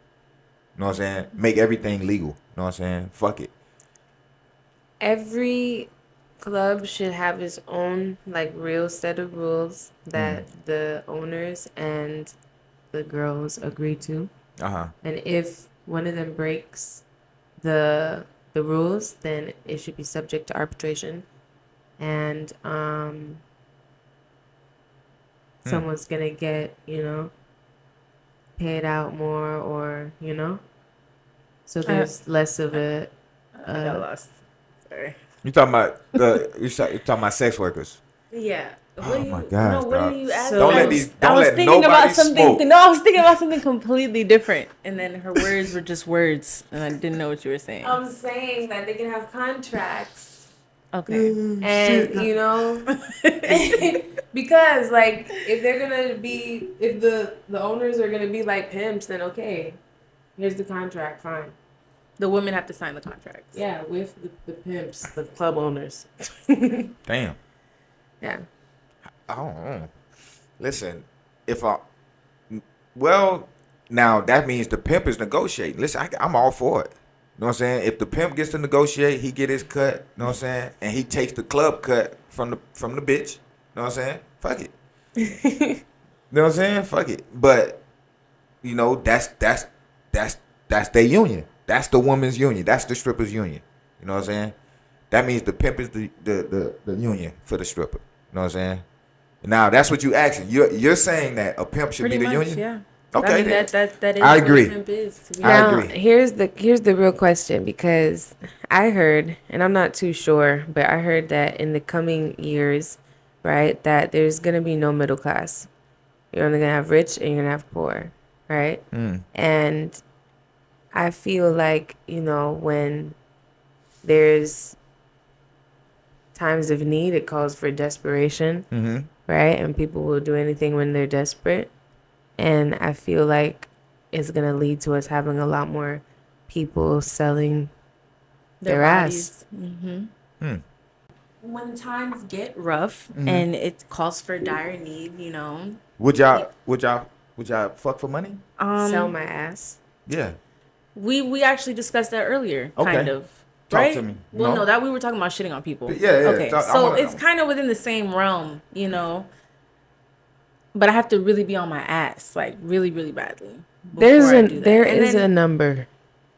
You know what I'm saying? Make everything legal. You know what I'm saying? Fuck it.
Every club should have its own like real set of rules that the owners and the girls agree to.
Uh-huh.
And if one of them breaks the rules, then it should be subject to arbitration. And someone's gonna get, paid out more, or so there's less of a
I got lost. Sorry.
You talking about sex workers?
Yeah.
Oh my gosh,
what
dog.
are you asking?
Don't let nobody smoke.
No, I was thinking about something completely different, and then her words were just words, and I didn't know what you were saying.
I'm saying that they can have contracts.
Okay.
And because like if the owners are gonna be like pimps, then okay, here's the contract, fine.
The women have to sign the contracts.
Yeah, with the pimps, the club owners.
Damn.
Yeah.
I don't know. Listen, Now that means the pimp is negotiating. Listen, I'm all for it. You know what I'm saying? If the pimp gets to negotiate, he get his cut. You know what I'm saying? And he takes the club cut from the bitch. You know what I'm saying? Fuck it. You know what I'm saying? Fuck it. But you know that's their union. That's the woman's union. That's the stripper's union. You know what I'm saying? That means the pimp is the union for the stripper. You know what I'm saying? Now that's what you asking. You're saying that a pimp should
Pretty
be the
much,
union?
yeah.
Okay.
I mean, that is
I agree.
what a pimp is, to be
I
honest.
agree.
Here's the real question, because I heard, and I'm not too sure, but I heard that in the coming years, right, that there's gonna be no middle class. You're only gonna have rich and you're gonna have poor, right? And I feel like, you know, when there's times of need, it calls for desperation, right? And people will do anything when they're desperate. And I feel like it's going to lead to us having a lot more people selling their ass.
When times get rough and it calls for dire need, you know.
Would y'all fuck for money?
Sell my ass.
Yeah.
We actually discussed that earlier,
Okay.
kind of.
Talk
right?
to me.
Well,
No?
no, that we were talking about shitting on people.
Yeah.
Okay,
I
so
wanna
it's
know.
kind of within the same realm, you know. But I have to really be on my ass, like really, really badly.
There
before
is a number.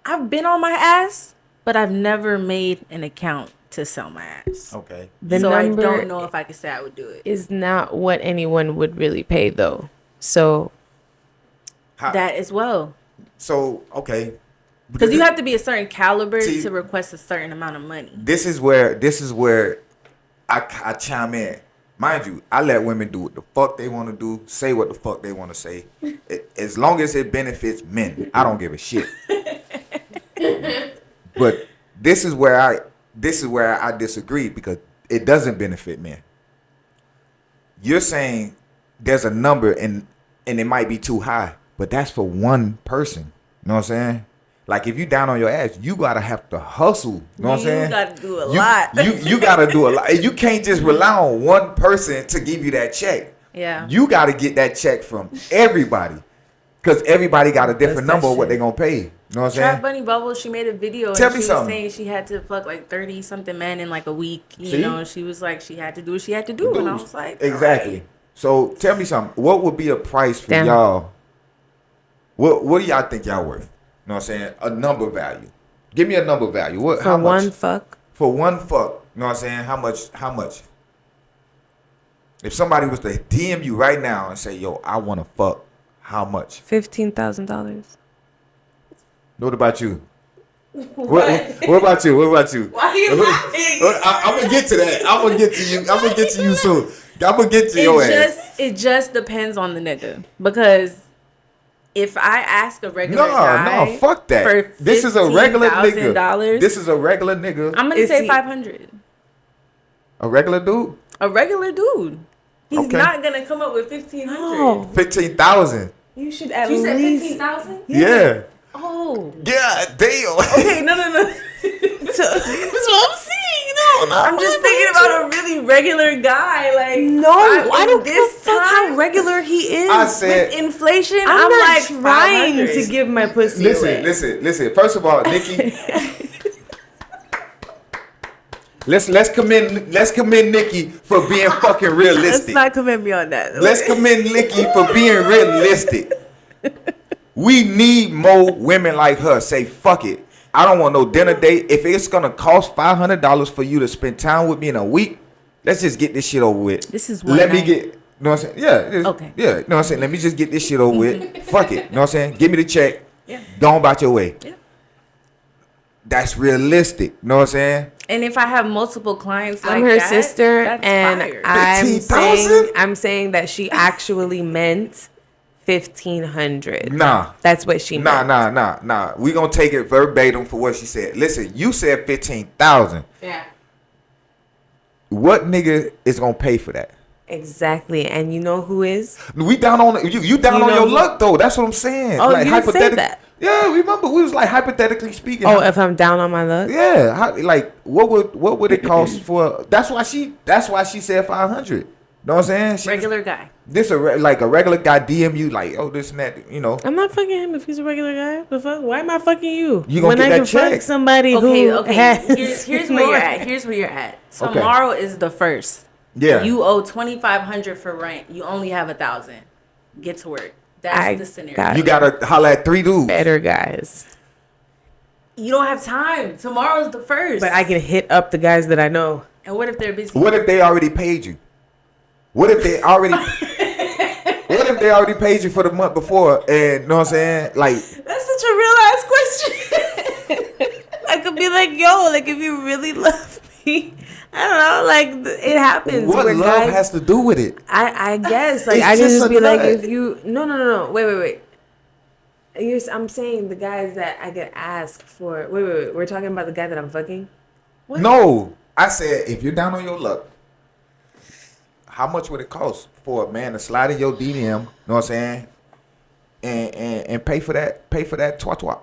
I've been on my ass, but I've never made an account to sell my ass.
Okay.
The
So I
number
don't know if I could say I would do it.
is not what anyone would really pay, though. So
That as well.
So okay.
Because you have to be a certain caliber
See-
to request a certain amount of money.
This is where I chime in. Mind you, I let women do what the fuck they want to do, say what the fuck they want to say, as long as it benefits men. I don't give a shit. But this is where I disagree, because it doesn't benefit men. You're saying there's a number and it might be too high, but that's for one person. You know what I'm saying? Like, if you down on your ass, you gotta have to hustle. You know what I'm saying?
You gotta do a lot.
You gotta do a lot. You can't just rely on one person to give you that check.
Yeah.
You gotta get that check from everybody, because everybody got a different
That's that
number of what
shit.
they gonna pay. You know what I'm
Trap
saying?
Bunny Bubble, she made a video
Tell
and
me
she
something.
was saying she had to fuck like 30 something men in like a week. You
See?
know, she was like, she had to do what she had to do. And I was like,
Exactly.
alright.
So tell me something. What would be a price for
Damn.
y'all? What do y'all think y'all worth? You know what I'm saying? A number value. Give me a number value. What?
for
How much?
one fuck,
For one fuck. You know what I'm saying? How much? How much? If somebody was to DM you right now and say, "Yo, I want to fuck," how much?
$15,000.
What about you? What about you? What about you?
Why are you laughing?
I'm gonna get to that. I'm gonna get to you. I'm gonna get to you soon. I'm gonna get to your ass.
It just depends on the nigga, because if I ask a regular
No,
guy,
fuck that.
for
This is a regular nigga.
$15,000,
This is a regular nigga.
I'm gonna
Is
say
he-
500.
A regular dude.
A regular dude. He's
Okay.
not gonna come up with 1,500.
Oh,
15,000.
you should at
You said
least.
15,000?
Yeah.
Oh.
Yeah. Damn.
Okay, no.
That's what I'm saying. No,
I'm just thinking about a really regular guy. Like,
No, I don't give a fuck how regular he is.
I said.
with inflation,
I'm not
like
trying
500.
to give my pussy away.
Listen. First of all, Nikki. Let's commend Nikki for being fucking
Let's
realistic.
not commend me on that.
Let's commend Nikki for being realistic. We need more women like her. Say, fuck it. I don't want no dinner date. If it's gonna cost $500 for you to spend time with me in a week, let's just get this shit over with.
This is one
Let me
night.
get. You know what I'm saying? Yeah.
Okay.
Yeah. You know what I'm saying? Let me just get this shit over with. Fuck it. You know what I'm saying? Give me the check.
Yeah.
Go on about your way.
Yeah.
That's realistic. You know what I'm saying?
And if I have multiple clients like
I'm her
that,
sister,
that's
and
fire.
I'm saying that she actually meant 1,500.
Nah.
That's what she meant.
Nah. We gonna take it verbatim for what she said. Listen, you said 15,000.
Yeah.
What nigga is gonna pay for that?
Exactly, and you know who is?
We down on you down
You
on
know
your
who-
luck though. That's what I'm saying.
Oh, you didn't say that.
Yeah, remember we was like hypothetically speaking.
Oh, if I'm down on my luck?
Yeah, like what would it cost for? That's why she said 500. Know what I'm saying?
Regular guy.
This like a regular guy DM you like, oh, this and that, you know.
I'm not fucking him if he's a regular guy. The fuck? Why am I fucking you?
You gonna
when
get
I
that
can
check.
fuck somebody who has
Here's where you're at. Here's where you're at.
Okay.
Tomorrow is the 1st.
Yeah.
You owe $2,500 for rent. You only have $1,000. Get to work. That's the scenario.
You gotta holler at 3 dudes.
better guys.
You don't have time. Tomorrow's the 1st.
But I can hit up the guys that I know.
And what if they're busy?
What if they already paid you? What if they already paid you for the month before? And know what I'm saying? Like,
That's such a real ass question. I could be like, yo, like if you really love me, I don't know, like it happens.
what
where
love
guys,
has to do with it?
I guess like
It's
I can
just
just
a
be like,
nut.
if you no, wait. I'm saying the guys that I get asked for. Wait. We're talking about the guy that I'm fucking. What?
No, I said if you're down on your luck, how much would it cost for a man to slide in your DM? Know what I'm saying? And pay for that twat.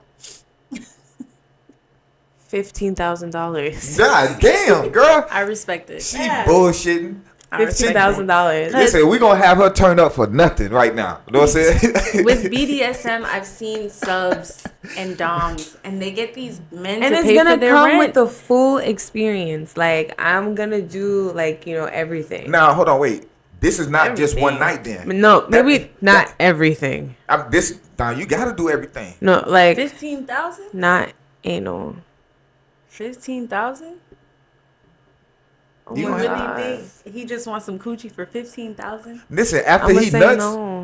$15,000.
God damn, girl.
I respect it.
She bullshitting.
$15,000.
Listen, we gonna have her turn up for nothing right now. You know what I'm saying?
With BDSM, I've seen subs and doms, and they get these men
And
to
it's
pay
gonna
for their
come
rent.
with the full experience. Like I'm gonna do like everything.
Now, hold on, wait. This is not just one
Everything.
night then.
No, maybe not everything.
Now you gotta do everything.
No, like
15,000.
not anal.
15,000.
Oh
You
my
gonna
God.
Really think he just wants some coochie for 15,000?
Listen, after
I'ma
he
say
nuts,
no.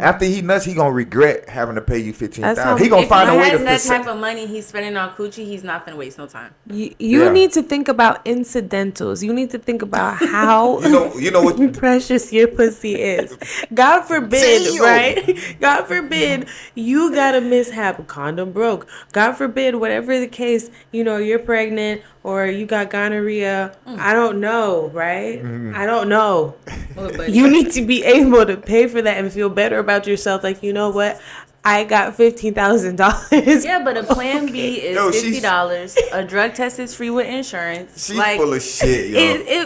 he gonna regret having to pay you
That's
$15,000.
how-
He gonna
If
find
he
a way
has
to
that type of money he's spending on coochie, he's not gonna waste no time.
You
Yeah.
need to think about incidentals. You need to think about how
You know what?
precious your pussy is. God forbid,
Damn.
right? God forbid you got a mishap, a condom broke. God forbid, whatever the case, you're pregnant or you got gonorrhea. I don't know, right? I don't know.
But
You need to be able to pay for that and feel better about yourself. Like, you know what? I got $15,000.
yeah, but a plan B is
Yo, she's-
$50. A drug test is free with insurance.
She's full of shit, yo.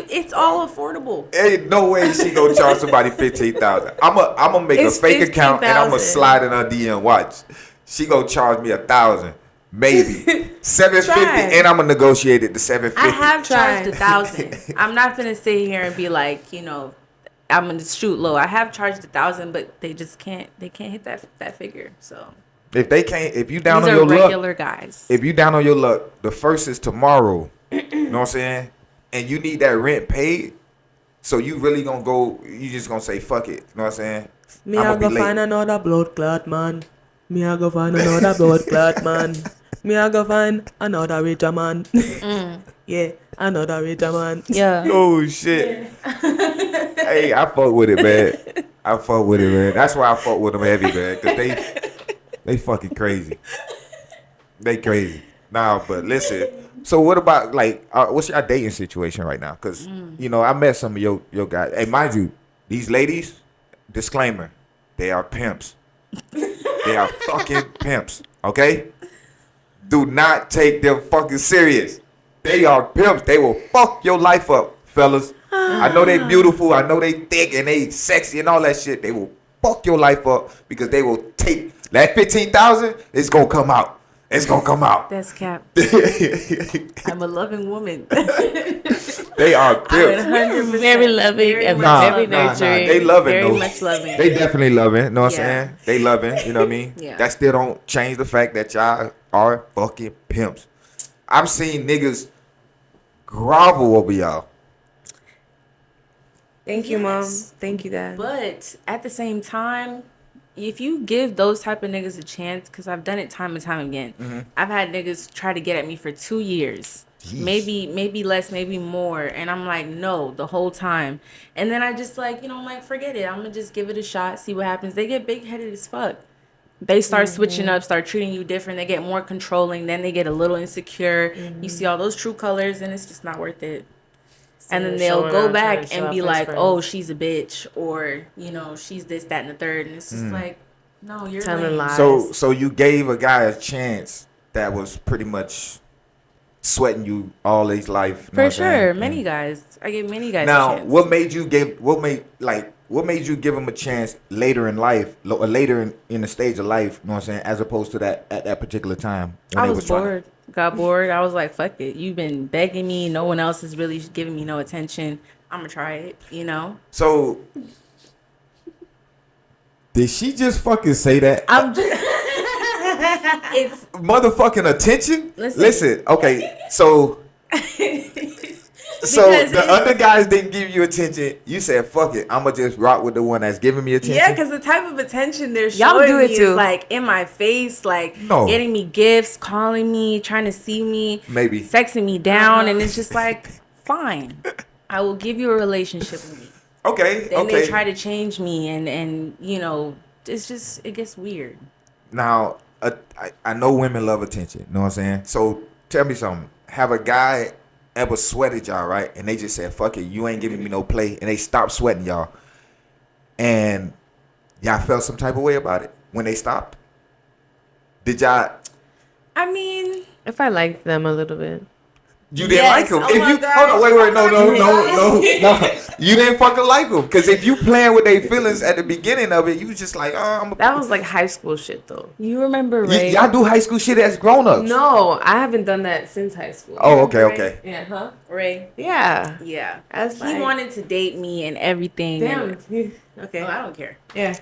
It's all affordable.
Ain't no way she gonna charge somebody $15,000. I'm gonna make
It's
a fake account and I'm gonna
15,000.
slide in her DM. Watch, she gonna charge me $1,000, maybe $750,
Try.
and I'm gonna negotiate it to $750.
I have charged
Try.
1,000. I'm not gonna sit here and be like, I'm gonna shoot low. I have charged 1,000, but they just can't. They can't hit that figure. So
if you down
these
on
are
your luck,
regular guys.
if you down on your luck, the 1st is tomorrow. You know what I'm saying? And you need that rent paid. So you really gonna go? You just gonna say fuck it? You know what I'm saying?
Me
I'ma
I go
be late.
find another blood clot man. Me I go find another blood clot man. Me I go find another richer man. Yeah, another richer man.
Yeah.
Oh shit! Hey, I fuck with it, man. That's why I fuck with them heavy, man. Cause they fucking crazy. They crazy. Nah, but listen. So what about what's your dating situation right now? Cause I met some of your guys. Hey, mind you, these ladies. Disclaimer: they are pimps. They are fucking pimps. Okay. Do not take them fucking serious. They are pimps. They will fuck your life up, fellas. I know they beautiful. I know they thick and they sexy and all that shit. They will fuck your life up because they will take that 15,000. It's gonna come out. It's gonna come out.
That's cap. I'm a loving woman.
They are pimps.
100%
Very loving and very nurturing.
They loving
Very
though.
much loving.
They definitely loving. You know what I'm
Yeah.
saying? They loving. You know what I mean?
Yeah.
That still don't change the fact that y'all are fucking pimps. I've seen niggas grovel over y'all.
Thank you, Mom.
Yes.
Thank you, Dad.
But at the same time, if you give those type of niggas a chance, because I've done it time and time again, I've had niggas try to get at me for 2 years.
Jeez.
Maybe less, maybe more. And I'm like, no, the whole time. And then I just I'm like, forget it. I'm going to just give it a shot, see what happens. They get big-headed as fuck. They start switching up, start treating you different. They get more controlling. Then they get a little insecure. You see all those true colors, and it's just not worth it. And then they'll
showing
go
out, trying
back
to show
and
off
be
his
like,
friends.
oh, she's a bitch. Or, she's this, that, and the third. And it's just like, no, you're
Telling
lame.
lies.
So you gave a guy a chance that was pretty much sweating you all his life.
For sure, many guys. I give many guys.
Now,
a chance.
what made you give him a chance later in life, or later in the stage of life? You know what I'm saying? As opposed to that at that particular time.
I was bored. Got bored. I was like, fuck it. You've been begging me. No one else is really giving me no attention. I'm gonna try it. You know.
So, did she just fucking say that?
I'm just. It's
motherfucking attention. Listen. Okay. So the other guys didn't give you attention. You said, "Fuck it, I'ma just rock with the one that's giving me attention."
Yeah, because the type of attention they're showing me is like in my face, like getting me gifts, calling me, trying to see me,
maybe
sexing me down, and it's just like, fine, I will give you a relationship with me.
Okay.
Then they try to change me, and you know, it gets weird.
Now, I know women love attention. You know what I'm saying? So tell me something. Have a guy ever sweated y'all, right? And they just said, fuck it, you ain't giving me no play. And they stopped sweating y'all. And y'all felt some type of way about it when they stopped? Did y'all?
I mean,
if I liked them a little bit.
You didn't like him. If you hold on, wait, no. You didn't fucking like him. Because if you playing with their feelings at the beginning of it, you was just like,
that was like high school shit though.
You remember Ray?
Y'all do high school shit as grown-ups.
No, I haven't done that since high school.
Oh, okay.
Yeah, huh?
Ray?
Yeah.
He wanted to date me and everything.
Damn.
Okay. Oh, I don't care.
Yeah.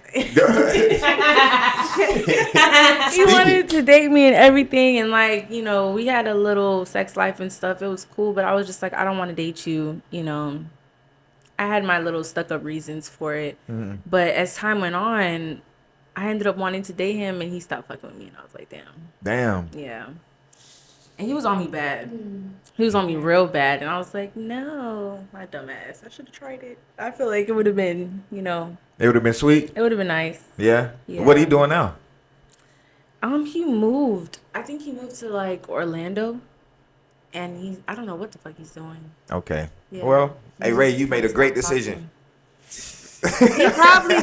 He wanted to date me and everything, and like, you know, we had a little sex life and stuff. It was cool, but I was just like, I don't want to date you. You know, I had my little stuck up reasons for it. Mm-hmm. But as time went on, I ended up wanting to date him, and he stopped fucking with me, and I was like, damn. Yeah. And he was on me bad. He was on me real bad. And I was like, no, my dumb ass. I should have tried it. I feel like it would have been, you know.
It would have been sweet?
It would have been nice.
Yeah? What are you doing now?
He moved. I think he moved to, like, Orlando. And I don't know what the fuck he's doing.
Okay. Yeah. Well, hey, Ray, you made a great decision.
He probably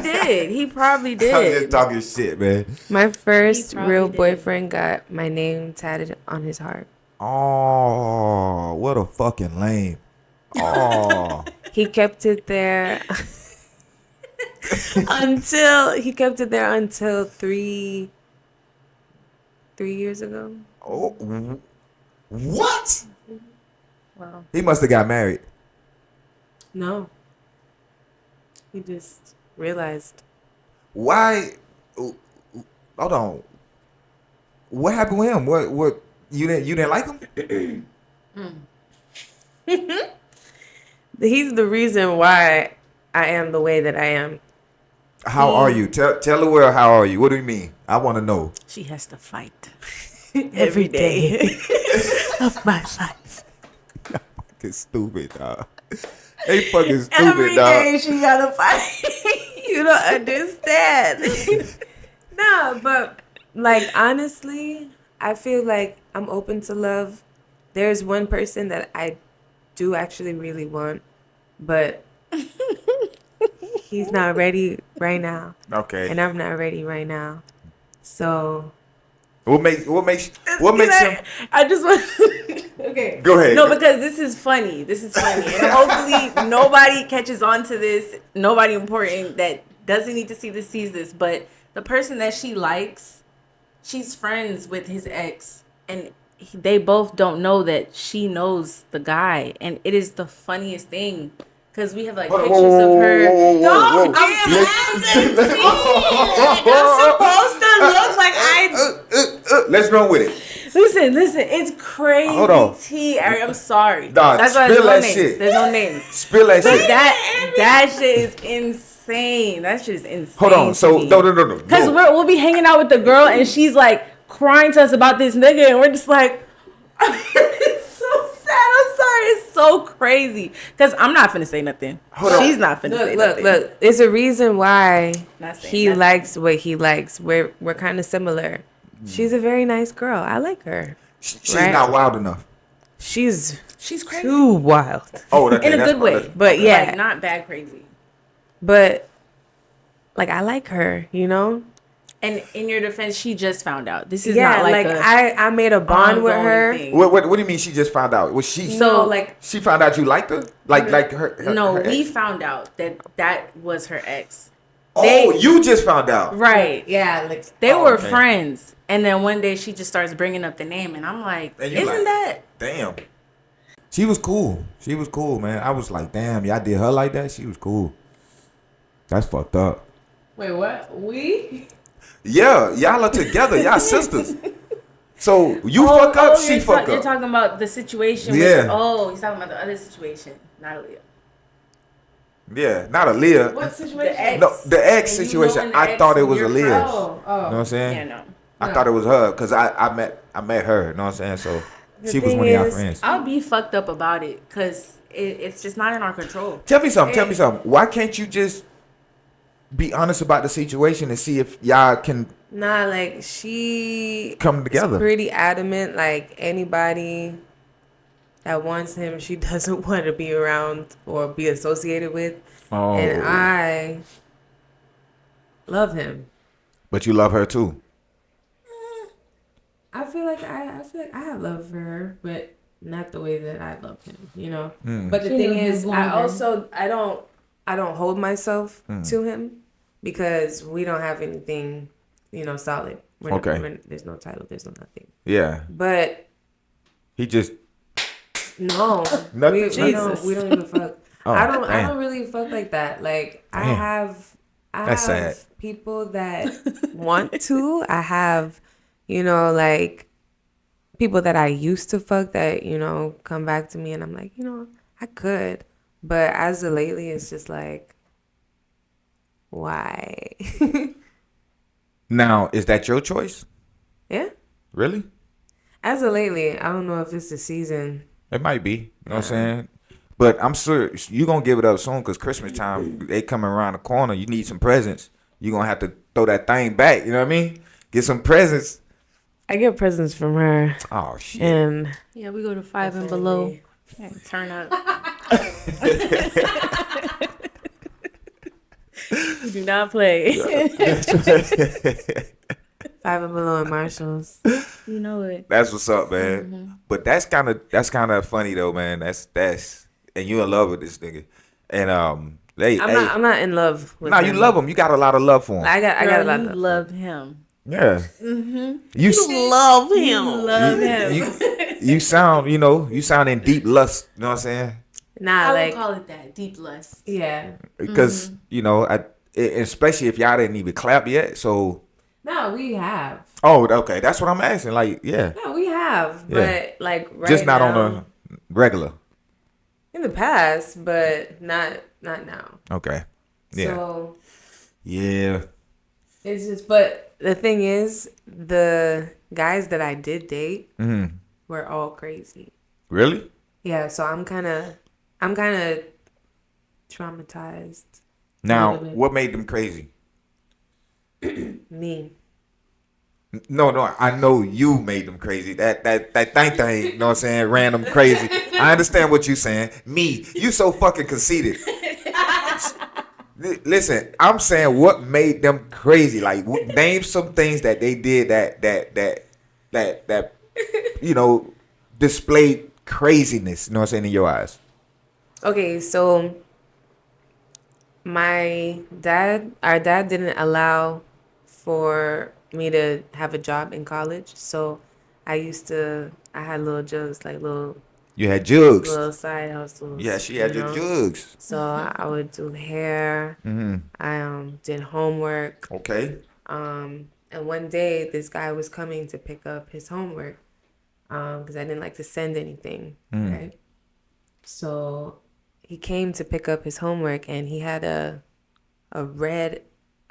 did.
I'm just talking shit, man.
My first real boyfriend got my name tatted on his heart.
Oh, what a fucking lame. Oh.
He kept it there until 3 years ago.
Oh, what?
Wow.
He must have got married.
No. He just realized.
Why? Hold on. What happened with him? What? You didn't like him?
He's the reason why I am the way that I am.
How are you? Tell the world, how are you? What do you mean? I want to know.
She has to fight
every day of my life.
Fucking stupid, dog. They fucking stupid,
every
dog.
Every day she gotta fight.
You don't understand. No, but like honestly, I feel like I'm open to love. There's one person that I do actually really want, but he's not ready right now.
Okay.
And I'm not ready right now. So
what makes him?
I just want. Okay.
Go ahead.
No, because this is funny. And hopefully nobody catches on to this. Nobody important that doesn't need to see this sees this. But the person that she likes, she's friends with his ex, and they both don't know that she knows the guy, and it is the funniest thing. Because we have like pictures of her.
I'm
supposed to look like I.
Let's run with it.
Listen. It's crazy.
Hold on.
Ari, I'm sorry.
Dog,
that's why
spill that shit.
There's no names.
Spill that shit.
That shit is insane. That shit is insane.
Hold on. So no.
Because we'll be hanging out with the girl and she's like crying to us about this nigga, and we're just like. It's so sad. I'm sorry. It's so crazy. Because I'm not finna say nothing. She's not finna say nothing.
Look. There's a reason why he likes what he likes. We're kind of similar. She's a very nice girl. I like her.
She's not wild enough.
She's
crazy.
Too wild.
Oh, okay,
in a good way.
But yeah.
Like, not bad crazy.
But, like, I like her, you know?
And in your defense, she just found out. This is
Yeah,
not like
I made a bond with her.
thing.
What do you mean she just found out? Was she
So like
she found out you liked her? Like her
No,
her
we
ex?
found out that was her ex.
Oh, you just found out.
Right.
yeah, like
They were
okay.
friends. And then one day she just starts bringing up the name. And I'm like,
And you
isn't
like,
that?
damn. She was cool. She was cool, man. I was like, damn, y'all did her like that? She was cool. That's fucked up.
wait, what? We?
Yeah, y'all are together. Y'all sisters. So you fuck up, she fuck
You're
up.
talking about the situation.
Yeah.
He's talking about the other situation. Not Aaliyah.
Yeah, not Aaliyah.
What situation?
The ex.
No, the ex
And you
situation.
knowing the
I
ex
thought it
and
was
your
Aaliyah.
friend.
You know what I'm saying?
Yeah, no.
I thought it was her because I met her. You know what I'm saying? So she was
thing
one of y'all
is,
friends.
I'll be fucked up about it because it's just not in our control.
Tell me something. Why can't you just be honest about the situation and see if y'all can
Nah, like she
come together?
is pretty adamant. Like anybody that wants him, she doesn't want to be around or be associated with.
Oh,
And I love him.
but you love her too.
I feel like I have love for her, but not the way that I love him. You know. But the thing is, I don't hold myself to him because we don't have anything, solid. There's no title. There's no nothing.
Yeah,
But
he just
no,
Nothing?
we don't even fuck.
Oh,
I
damn.
don't really fuck like that. Like I
Damn.
have
That's sad.
people that want to. I have, like people that I used to fuck that, come back to me and I'm like, I could. But as of lately, it's just like, why?
now is that your choice?
Yeah.
Really?
As of lately, I don't know if it's the season.
It might be. You know what I'm saying? But I'm sure you going to give it up soon because Christmas time, they coming around the corner. You need some presents. You're going to have to throw that thing back. You know what I mean? Get some presents.
I get presents from her.
Oh, shit.
And
Yeah, we go to 5 and below. Yeah, turn up. You do not play.
5 and below and Marshalls.
You know it.
That's what's up, man. But that's kind of funny though, man. That's and you in love with this nigga, and
I'm not in love with
nah,
him.
you love him. You got a lot of love for him.
I got a lot
You
of
love him.
Yeah. You
love him.
Love him.
you sound you sound in deep lust. You know what I'm saying?
Nah,
I
like
would call it that. Deep lust.
yeah.
Because especially if y'all didn't even clap yet. So
No, we have.
okay, that's what I'm asking. Like yeah,
No, we have.
Yeah.
But like right
just not
now,
on a regular.
in the past, but not now.
Okay. Yeah.
So
Yeah.
it's just. But the thing is, the guys that I did date were all crazy.
Really?
Yeah. So I'm kind of traumatized.
Now,
little bit.
what made them crazy?
Me.
No, I know you made them crazy. That thing, you know what I'm saying, ran them crazy. I understand what you're saying. Me, you so fucking conceited. Listen, I'm saying what made them crazy. Like, name some things that they did that displayed craziness. You know what I'm saying, in your eyes.
Okay, so our dad didn't allow for me to have a job in college. So I had little jugs, like
You had jugs.
little side hustles.
Yeah, she had your jugs.
So I would do hair. I did homework.
Okay.
And one day this guy was coming to pick up his homework because I didn't like to send anything, right? So he came to pick up his homework and he had a red,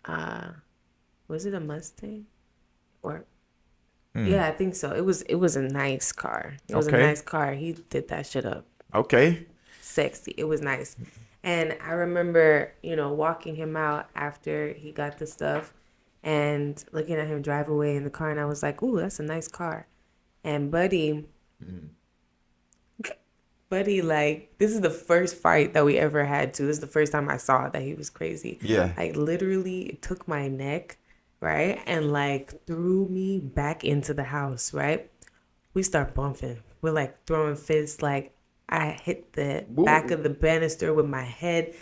was it a Mustang? Or yeah, I think so. It was a nice car. It was a
Okay.
nice car. He did that shit up.
Okay.
Sexy. It was nice. And I remember, walking him out after he got the stuff and looking at him drive away in the car and I was like, "Ooh, that's a nice car." And Buddy, like, this is the first fight that we ever had too. This is the first time I saw that he was crazy.
Yeah.
Like, literally, it took my neck, right? And like threw me back into the house, right? We start bumping. We're like throwing fists. Like I hit the back of the banister with my head,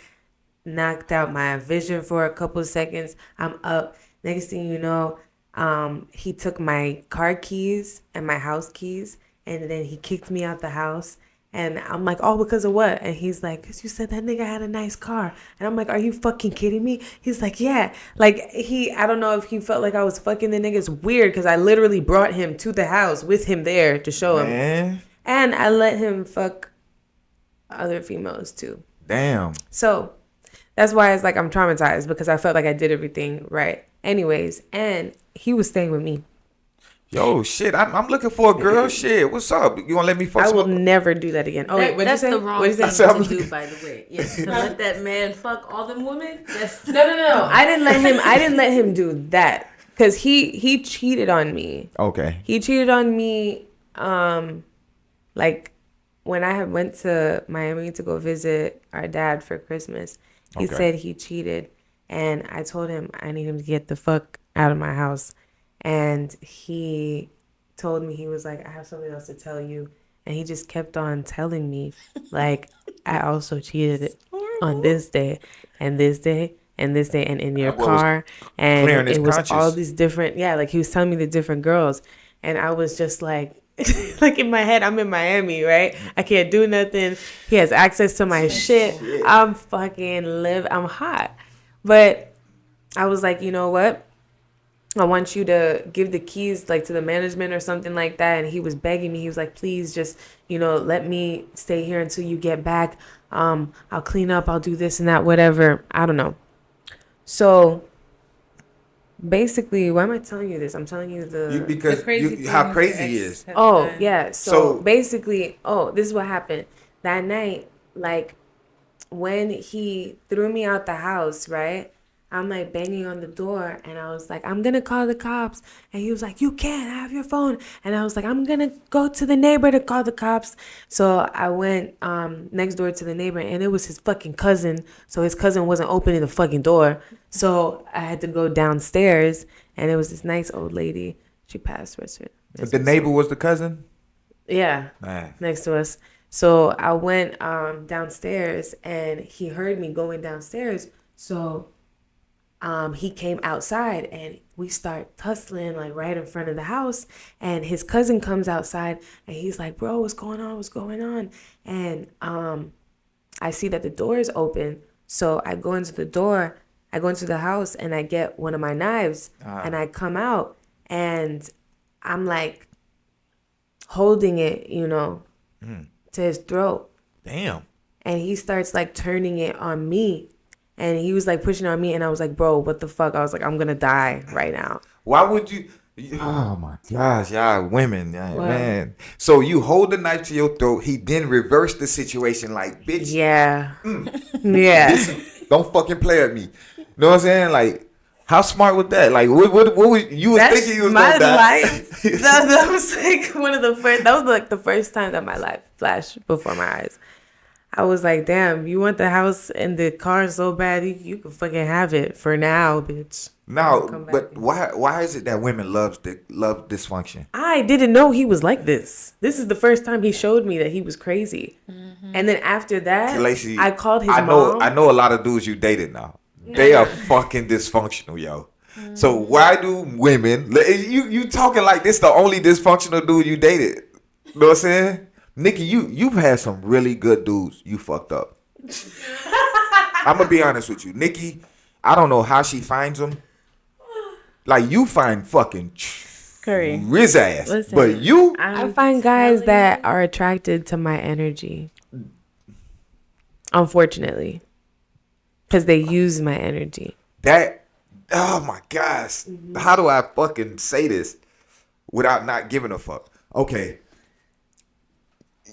knocked out my vision for a couple of seconds. I'm up. Next thing you know, he took my car keys and my house keys, and then he kicked me out the house. And I'm like, oh, because of what? And he's like, because you said that nigga had a nice car. And I'm like, are you fucking kidding me? He's like, yeah. Like, I don't know if he felt like I was fucking the nigga. It's weird because I literally brought him to the house with him there to show him. And I let him fuck other females too.
Damn.
So that's why it's like I'm traumatized, because I felt like I did everything right. Anyways, and he was staying with me.
Yo, shit, I'm looking for a girl. Shit, what's up? You want to let me fuck
I will never do that again. Oh, wait, what'd you say?
That's the wrong thing to do, by the way. Yes, to let that man fuck all them women? That's...
No. I didn't let him do that. Because he cheated on me.
Okay.
He cheated on me, like, when I had went to Miami to go visit our dad for Christmas. He said he cheated. And I told him I need him to get the fuck out of my house. And he told me, he was like, I have something else to tell you. And he just kept on telling me, like, I also cheated on this day and this day and this day and in your car. And it was all these different, like he was telling me the different girls. And I was just like, like in my head, I'm in Miami, right? I can't do nothing. He has access to my shit. I'm hot. But I was like, you know what? I want you to give the keys like to the management or something like that. And he was begging me. He was like, please just, let me stay here until you get back. I'll clean up. I'll do this and that, whatever. I don't know. So basically, why am I telling you this? I'm telling you
how crazy he is.
Oh, yeah. So basically, this is what happened. That night, like when he threw me out the house, right? I'm like banging on the door and I was like, I'm going to call the cops. And he was like, you can't have your phone. And I was like, I'm going to go to the neighbor to call the cops. So I went next door to the neighbor and it was his fucking cousin. So his cousin wasn't opening the fucking door. So I had to go downstairs and it was this nice old lady. She passed.
The neighbor was the cousin?
Yeah.
Man.
Next to us. So I went downstairs and he heard me going downstairs. So he came outside and we start tussling like right in front of the house, and his cousin comes outside and he's like, bro, what's going on? And I see that the door is open. So I go into the house and I get one of my knives and I come out and I'm like holding it, to his throat.
Damn.
And he starts like turning it on me. And he was like pushing on me, and I was like, bro, what the fuck? I was like, I'm going to die right now.
Why would you? Oh my gosh, y'all women, man. So you hold the knife to your throat. He then reversed the situation like, bitch.
Yeah. Yeah.
Don't fucking play at me. You know what I'm saying? Like, how smart was that? Like, what was you was thinking you was going to die?
Life. that was like that was like the first time that my life flashed before my eyes. I was like, damn, you want the house and the car so bad, you can fucking have it for now, bitch.
No, but why is it that women love dysfunction?
I didn't know he was like this. This is the first time he showed me that he was crazy. Mm-hmm. And then after that, Calaysie, I called his mom.
I know a lot of dudes you dated now. They are fucking dysfunctional, yo. Mm-hmm. So why do women, you talking like this the only dysfunctional dude you dated? You know what I'm saying? Nikki, you've had some really good dudes you fucked up. I'm going to be honest with you. Nikki, I don't know how she finds them. Like, you find fucking
Curry.
Riz ass. Listen, but
I find guys that are attracted to my energy. Unfortunately. Because they use my energy.
Oh my gosh. Mm-hmm. How do I fucking say this without not giving a fuck? Okay.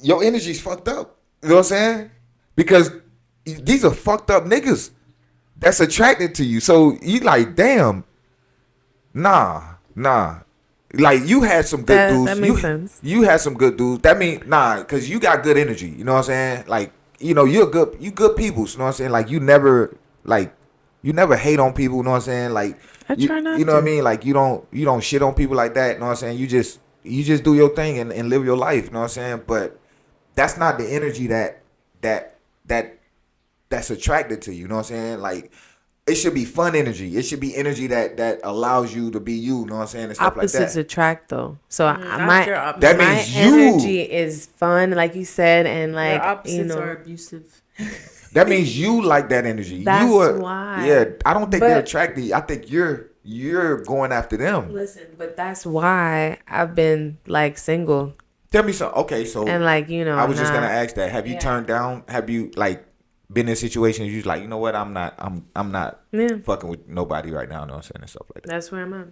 Your energy's fucked up. You know what I'm saying? Because these are fucked up niggas that's attracted to you. So you like, damn. Nah. Like, you had some good dudes.
That makes sense.
You had some good dudes. That mean, because you got good energy. You know what I'm saying? Like, you good people. You know what I'm saying? Like, you never, like, You never hate on people, you know what I'm saying? Like
I try not
you know
to.
what I mean? Like you don't shit on people like that, you know what I'm saying? You just do your thing and live your life, you know what I'm saying? But that's not the energy that's attracted to you, you know what I'm saying? Like it should be fun energy. It should be energy that allows you to be you know what I'm saying, and stuff
Opposites
like that.
attract, though. So
not your opposite.
That
my
means you.
energy is fun, like you said, and
Your
like
opposites are abusive.
That means you like that energy.
That's
you are,
why.
Yeah, I don't think they're
But-
attracted. I think you're going after them.
Listen, but that's why I've been like single
Tell me something. Okay, so
and like
I was just
not-
gonna ask that. Have you turned down? Have you like been in situations you're like, you know what, I'm not
Yeah.
fucking with nobody right now, you know what I'm saying, and stuff like that.
That's where I'm at.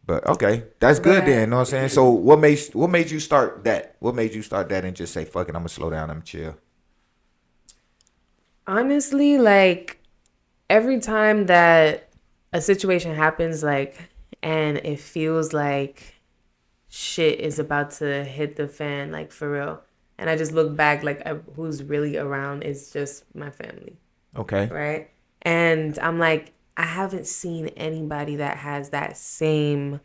But okay, that's good
But-
then, you know what I'm saying? So what made you start that? What made you start that and just say, fuck it, I'm gonna slow down, I'm chill?
Honestly, like every time that a situation happens, like, and it feels like shit is about to hit the fan, like for real, and I just look back, like who's really around is just my family,
Okay.
right? And I'm like, I haven't seen anybody that has that same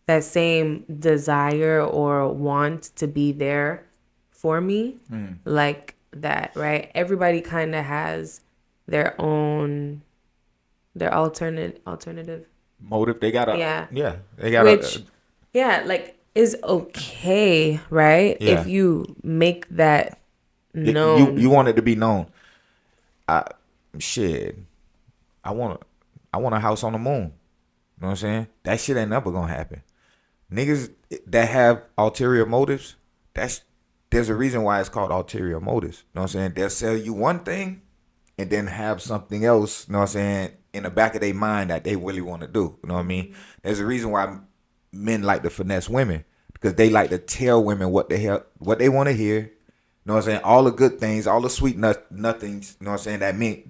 desire or want to be there for me like that, right? Everybody kind of has their alternative
Motive, they got
Yeah.
they got
which like is okay, right?
Yeah.
If you make that known.
you want it to be known. Shit, I want a house on the moon. You know what I'm saying? That shit ain't never gonna happen. Niggas that have ulterior motives, there's a reason why it's called ulterior motives. You know what I'm saying? They'll sell you one thing and then have something else, you know what I'm saying, in the back of their mind that they really want to do. You know what I mean? There's a reason why men like to finesse women, because they like to tell women what they want to hear. You know what I'm saying? All the good things, all the sweet nothings, you know what I'm saying,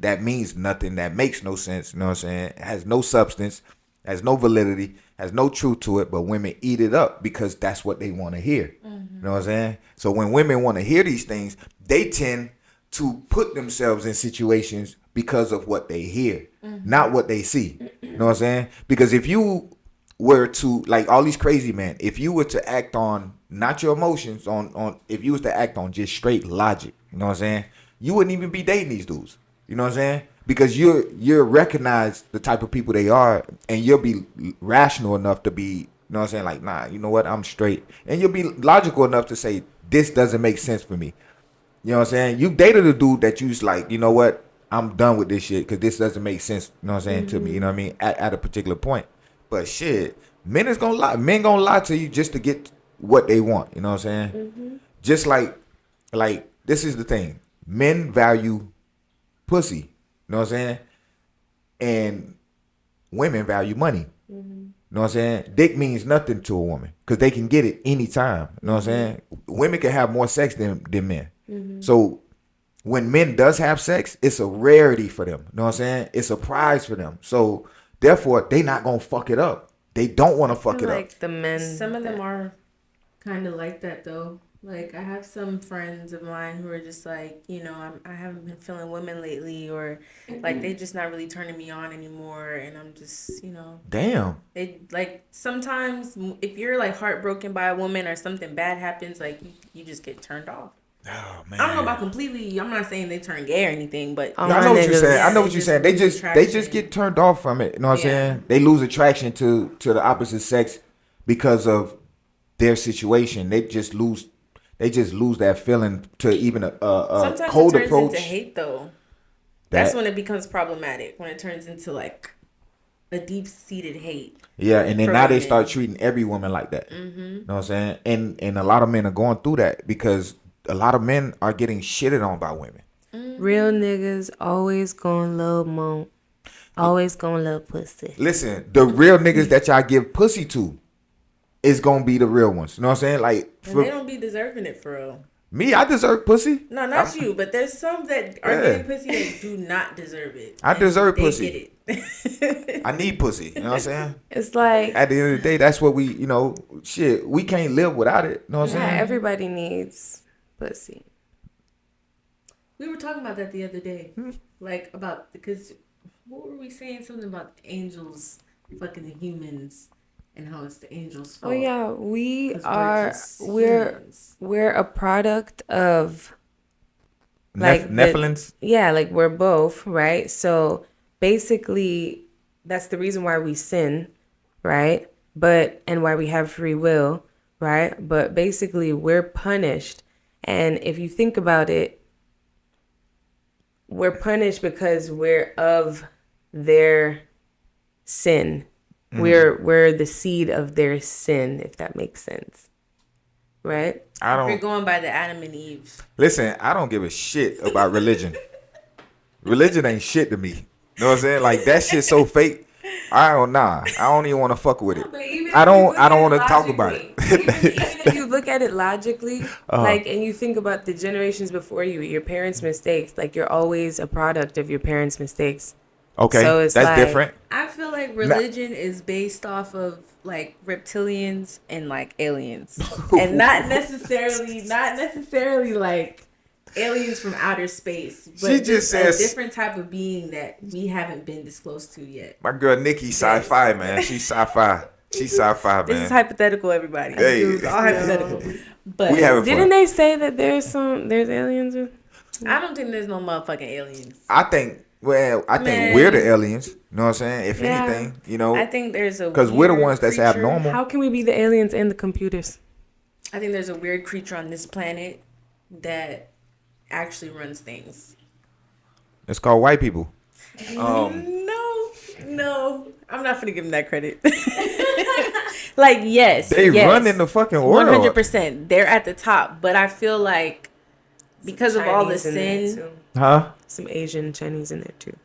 that means nothing, that makes no sense, you know what I'm saying? It has no substance, has no validity, has no truth to it, but women eat it up because that's what they want to hear. You know what I'm saying? So when women want to hear these things, they tend to put themselves in situations because of what they hear, not what they see. You know what I'm saying? Because if you were to, like all these crazy men, if you were to act on not your emotions, on if you was to act on just straight logic, you know what I'm saying, you wouldn't even be dating these dudes. You know what I'm saying? Because you're recognize the type of people they are, and you'll be rational enough to be, you know what I'm saying, like, nah, you know what, I'm straight. And you'll be logical enough to say, this doesn't make sense for me. You know what I'm saying? You dated a dude that you's like, you know what, I'm done with this shit because this doesn't make sense, you know what I'm saying, to me, you know what I mean, at a particular point. But shit, men gonna lie to you just to get what they want, you know what I'm saying? Just like this is the thing. Men value pussy, you know what I'm saying? And women value money. You know what I'm saying? Dick means nothing to a woman because they can get it anytime. You know what I'm saying? Women can have more sex than men. So when men does have sex, it's a rarity for them. You know what I'm saying? It's a prize for them. So therefore, they not gonna fuck it up. They don't want to fuck it
like
up.
the men,
Some of them are kind of like that though. Like I have some friends of mine who are just like, you know, I haven't been feeling women lately, or like they just not really turning me on anymore, and I'm just, you know,
Damn.
they like sometimes if you're like heartbroken by a woman or something bad happens, like you just get turned off.
Oh man.
I don't know about completely. I'm not saying they turn gay or anything, but
Oh,
I know what you're saying. I know what
they
you're
just
saying. They
lose
just
attraction.
get turned off from it. You know what I'm
Yeah.
saying? They lose attraction to the opposite sex because of their situation. They just lose that feeling to even a
sometimes
cold
it turns
approach.
into hate though. That's when it becomes problematic, when it turns into like a deep seated hate.
Yeah, and then
for
now they
women.
start treating every woman like that. You know what I'm saying? And a lot of men are going through that because a lot of men are getting shitted on by women.
real niggas always gonna love mo, always gonna love pussy.
Listen, the real niggas that y'all give pussy to is gonna be the real ones. You know what I'm saying? Like
And they don't be deserving it for real.
me, I deserve pussy.
No, not you, but there's some that are getting pussy that do not deserve it.
I
and
deserve
they
pussy.
Get it.
I need pussy. You know what I'm saying?
It's like
At the end of the day, that's what we, you know, shit, we can't live without it. You know what I'm
yeah,
saying?
everybody needs pussy.
We were talking about that the other day, like about because What were we saying? Something about angels fucking the humans and how it's the angels'
Oh
fault.
yeah, we
'Cause
are.
just
We're
humans.
we're a product of like
Nephilims.
yeah, like we're both, right? So basically, that's the reason why we sin, right? But and why we have free will, right? But basically, we're punished, and if you think about it, we're punished because we're of their sin. We're the seed of their sin, if that makes sense. Right?
I
If you're
don't
going by the Adam and Eve.
listen. I don't give a shit about religion. Religion ain't shit to me. You know what I'm saying? Like that shit so fake. I don't even want to fuck with it.
But even
I
if you
don't
look
I don't
at
want to talk about it.
even if you look at it logically, like, and you think about the generations before you, your parents' mistakes, like you're always a product of your parents' mistakes.
Okay,
So it's
that's
like-
different.
I feel like religion is based off of like reptilians and like aliens, and not necessarily like aliens from outer space, but
She just
a
says-
different type of being that we haven't been disclosed to yet.
My girl Nikki sci-fi, man. She's sci-fi. She's sci-fi, man.
This is hypothetical, everybody.
Hey.
This is all hypothetical. But
We having
Didn't
fun.
they say that there's aliens?
I don't think there's no motherfucking aliens.
I think
Man.
we're the aliens. You know what I'm saying? If
Yeah.
anything, you know,
I think there's a
because we're the
weird
ones that's
creature-
abnormal.
How can we be the aliens and the computers?
I think there's a weird creature on this planet that actually runs things.
It's called white people.
No, I'm not gonna give them that credit. Like, yes,
They
yes,
run in the fucking world.
100%. They're at the top, but I feel like because of all the
Chinese in there,
sin,
too.
Huh?
Some Asian Chinese in there too.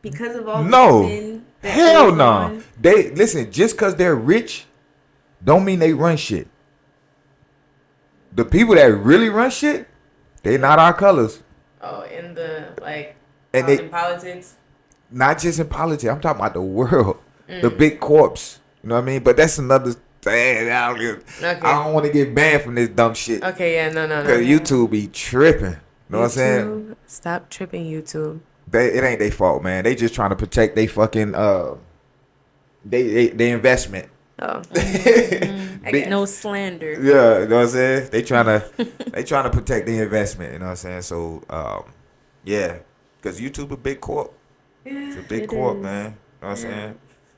because of all
No.
the sin, that
Hell
goes
no.
on,
They listen. Just because they're rich, don't mean they run shit. The people that really run shit, they not our colors.
Oh, in the
And they-
in politics.
Not just in politics. I'm talking about the world. The big corpse. You know what I mean? But that's another thing. I don't want to get banned from this dumb shit.
Okay, yeah, no.
Because YouTube be tripping. You know what I'm saying?
YouTube, stop tripping, YouTube.
It ain't their fault, man. They just trying to protect they fucking they investment.
Oh,
Big-
no slander.
Yeah, you know what I'm saying? They trying to protect the investment, you know what I'm saying? So yeah, because YouTube a big corp. It's a big corp, man. You know what I'm saying?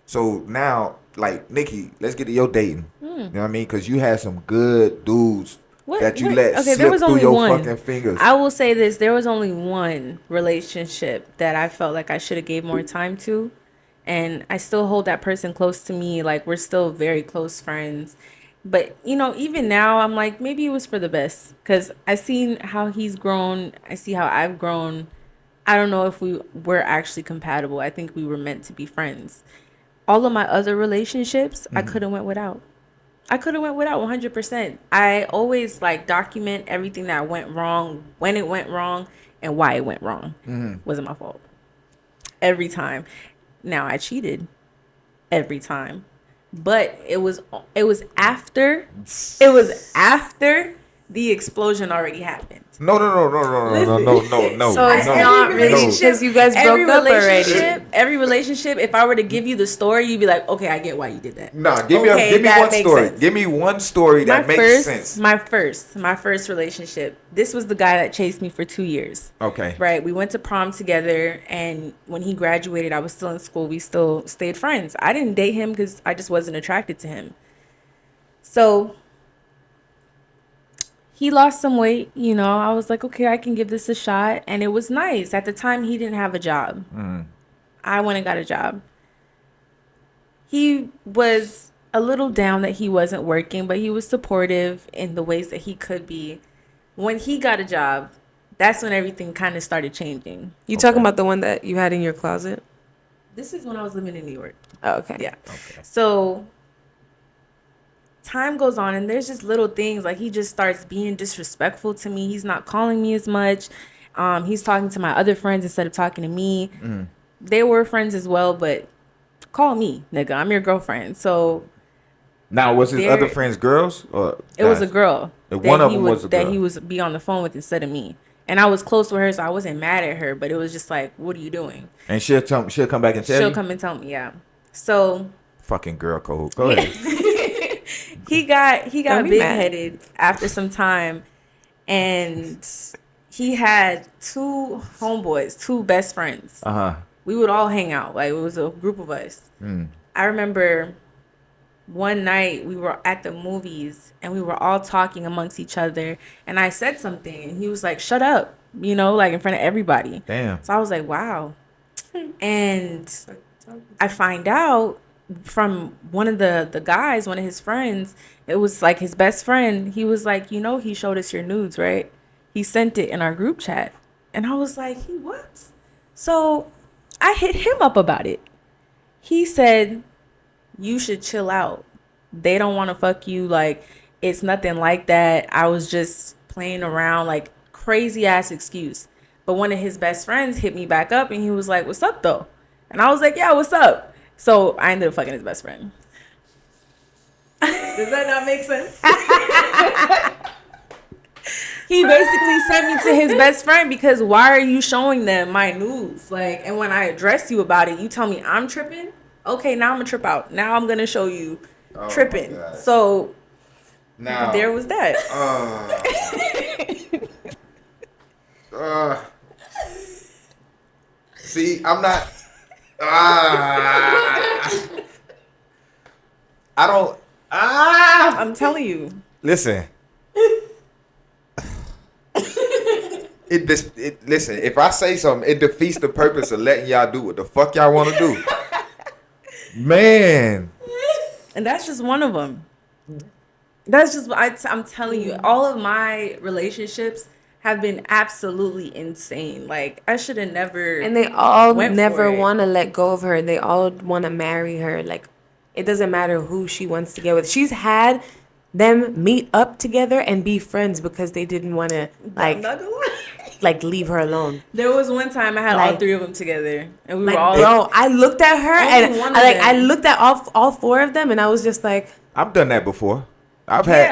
So now, like, Nikki, let's get to your dating. You know what I mean? Because you had some good dudes that you let slip
there was
through
only
your
one.
fucking fingers.
I will say this: there was only one relationship that I felt like I should have gave more time to, and I still hold that person close to me. Like, we're still very close friends. But you know, even now, I'm like, maybe it was for the best, because I seen how he's grown. I see how I've grown. I don't know if we were actually compatible. I think we were meant to be friends. All of my other relationships, I could have went without. 100%. I always like document everything that went wrong, when it went wrong, and why it went wrong. Wasn't my fault. Every time. Now, I cheated every time. But it was after the explosion already happened.
No.
so it's not really because you guys broke up already.
Every relationship, if I were to give you the story, you'd be like, okay, I get why you did that.
Nah, give me
that
one
makes
story.
sense.
Give me one story that makes sense.
My first relationship. This was the guy that chased me for 2 years.
Okay.
Right. We went to prom together, and when he graduated, I was still in school. We still stayed friends. I didn't date him because I just wasn't attracted to him. So he lost some weight, you know. I was like, okay, I can give this a shot. And it was nice. At the time, he didn't have a job. I went and got a job. He was a little down that he wasn't working, but he was supportive in the ways that he could be. When he got a job, that's when everything kind of started changing.
You talking about the one that you had in your closet?
This is when I was living in New York.
Oh, okay.
Yeah. So time goes on, and there's just little things like he just starts being disrespectful to me. He's not calling me as much. He's talking to my other friends instead of talking to me. They were friends as well, but call me, nigga. I'm your girlfriend. So
Now, was his other friends girls or
it was a girl.
One of them was a girl.
that he was be on the phone with instead of me. And I was close with her, so I wasn't mad at her, but it was just like, what are you doing?
And she'll come back and tell you?
She'll come and tell me, yeah. So
fucking girl code. Go ahead.
he got
Don't be
big-headed after some time, and he had 2 homeboys, 2 best friends.
Uh-huh.
We would all hang out. Like, it was a group of us. I remember one night we were at the movies and we were all talking amongst each other, and I said something and he was like, shut up, you know, like in front of everybody.
Damn.
So I was like, wow. And I find out from one of the guys, one of his friends, it was like his best friend. He was like, you know, he showed us your nudes, right? He sent it in our group chat. And I was like, he what? So I hit him up about it. He said, you should chill out. They don't want to fuck you. Like, it's nothing like that. I was just playing around, like, crazy ass excuse. But one of his best friends hit me back up and he was like, what's up though? And I was like, yeah, what's up? So I ended up fucking his best friend. Does that not make sense? He basically sent me to his best friend because why are you showing them my nudes? Like, and when I address you about it, you tell me I'm tripping. Okay, now I'm gonna trip out. Now I'm gonna show you tripping. So now there was that.
See, I'm not. I don't.
I'm telling you.
Listen. Listen, if I say something, it defeats the purpose of letting y'all do what the fuck y'all want to do. Man.
And that's just one of them. That's just, I'm telling you, all of my relationships have been absolutely insane. Like, I should have never.
And they all never want to let go of her. They all want to marry her. Like, it doesn't matter who she wants to get with. She's had them meet up together and be friends because they didn't want to, like leave her alone.
There was one time I had all 3 of them together, and we were all.
Bro, I looked at her and I looked at all 4 of them, and I was just like,
I've done that before. I've had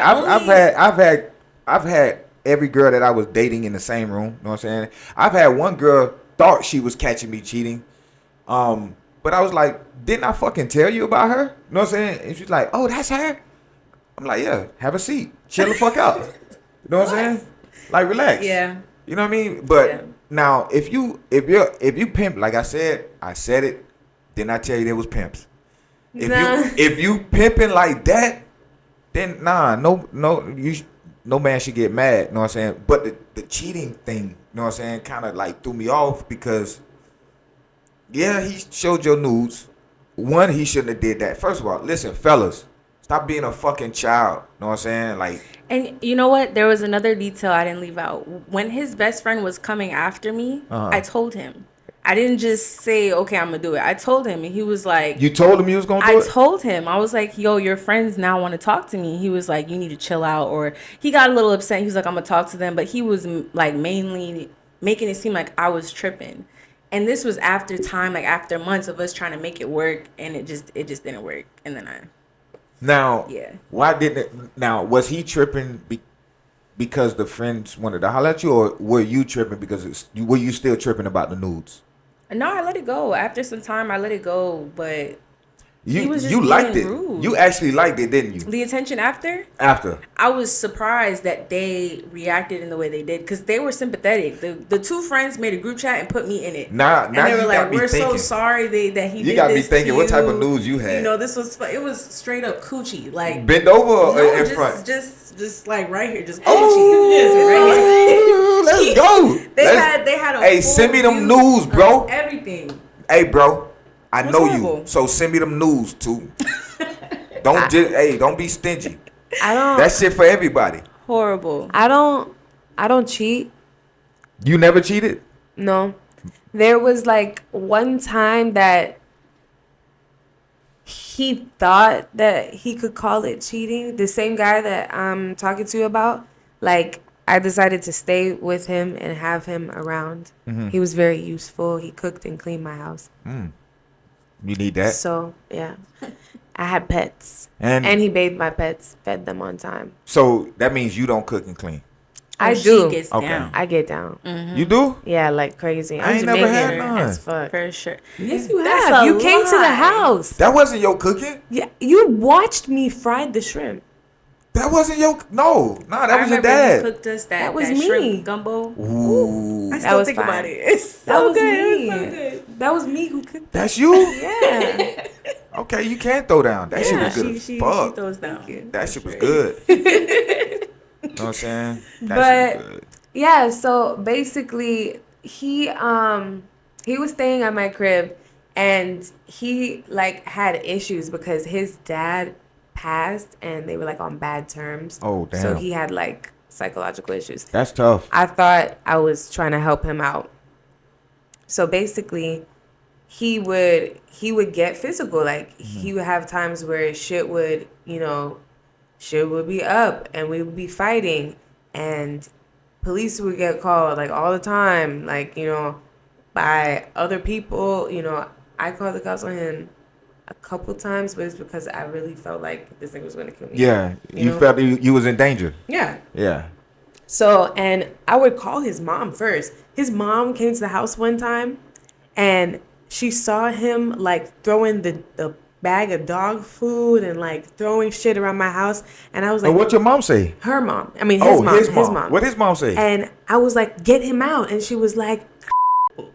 every girl that I was dating in the same room. You know what I'm saying? I've had one girl thought she was catching me cheating, but I was like, didn't I fucking tell you about her? You know what I'm saying? And she's like, oh, that's her. I'm like, yeah, have a seat, chill the fuck out. You know what I'm saying? Like, relax.
Yeah.
You know what I mean? But now, if you pimp, like I said it. Didn't I tell you there was pimps? If you pimping like that, then no man should get mad. You know what I'm saying? But the cheating thing, you know what I'm saying, kind of like threw me off because, yeah, he showed your nudes. One, he shouldn't have did that. First of all, listen, fellas, stop being a fucking child. You know what I'm saying? Like.
And you know what? There was another detail I didn't leave out. When his best friend was coming after me, I told him. I didn't just say, okay, I'm going to do it. I told him, and he was like... You
told him you was going to do it?
I told him. I was like, yo, your friends now want to talk to me. He was like, you need to chill out. Or he got a little upset. He was like, I'm going to talk to them. But he was like mainly making it seem like I was tripping. And this was after time, like after months of us trying to make it work. And it just didn't work. And then
Now, why didn't it? Now, was he tripping because the friends wanted to holler at you, or were you tripping because were you still tripping about the nudes?
No, I let it go. After some time, I let it go, but
you liked it. Rude. You actually liked it, didn't you?
The attention after?
After.
I was surprised that they reacted in the way they did because they were sympathetic. The 2 friends made a group chat and put me in it.
Now
they were like, "We're
thinking.
So sorry that he did this."
You got me thinking, what type of nudes you had?
You know, this was it was straight up coochie, like
bend over or in front.
Just like right here, just coochie.
Let's go.
They had a
hey, send me them nudes, bro.
Everything.
Hey, bro. I
What's
know
horrible?
you, so send me them nudes too. Don't be stingy.
I don't.
That shit for everybody.
Horrible.
I don't cheat.
You never cheated?
No. There was like one time that he thought that he could call it cheating. The same guy that I'm talking to you about, like, I decided to stay with him and have him around. Mm-hmm. He was very useful. He cooked and cleaned my house.
You need that?
So, yeah. I had pets. And he bathed my pets, fed them on time.
So, that means you don't cook and clean?
I
She
do.
gets
Okay.
down.
I get down.
You do?
Yeah, like crazy.
I
I'm
ain't never had
Jamaican
none.
as fuck.
For sure.
Yes, you
That's
have.
a
You came to the
lie.
house.
That wasn't your cooking.
Yeah, you watched me fry the shrimp.
That wasn't your. No, nah, that
I
was your
remember you
dad.
cooked us
That was
that
me.
shrimp gumbo.
Ooh,
I
That
still
was
think
fine.
about it. It's
That
so
was
good.
me.
It was so good.
That was me who cooked that.
that's you.
Yeah.
Okay, you can't throw down. That shit
Yeah,
was good.
she
as fuck.
throws down.
That shit was good. You know what I'm saying? That shit was good.
Yeah, so basically he was staying at my crib and he like had issues because his dad passed and they were like on bad terms.
Oh, damn.
So he had like psychological issues.
That's tough.
I thought I was trying to help him out. So basically he would get physical. Like he would have times where shit would be up and we would be fighting and police would get called like all the time, like, by other people. I called the cops on him a couple times, but it's because I really felt like this nigga was going to kill me.
Yeah, you felt you was in danger.
Yeah.
Yeah.
So, and I would call his mom first. His mom came to the house one time and she saw him like throwing the bag of dog food and like throwing shit around my house. And I was like,
And what your mom say?
her mom. I mean, his mom.
His mom. What his mom say?
And I was like, get him out. And she was like,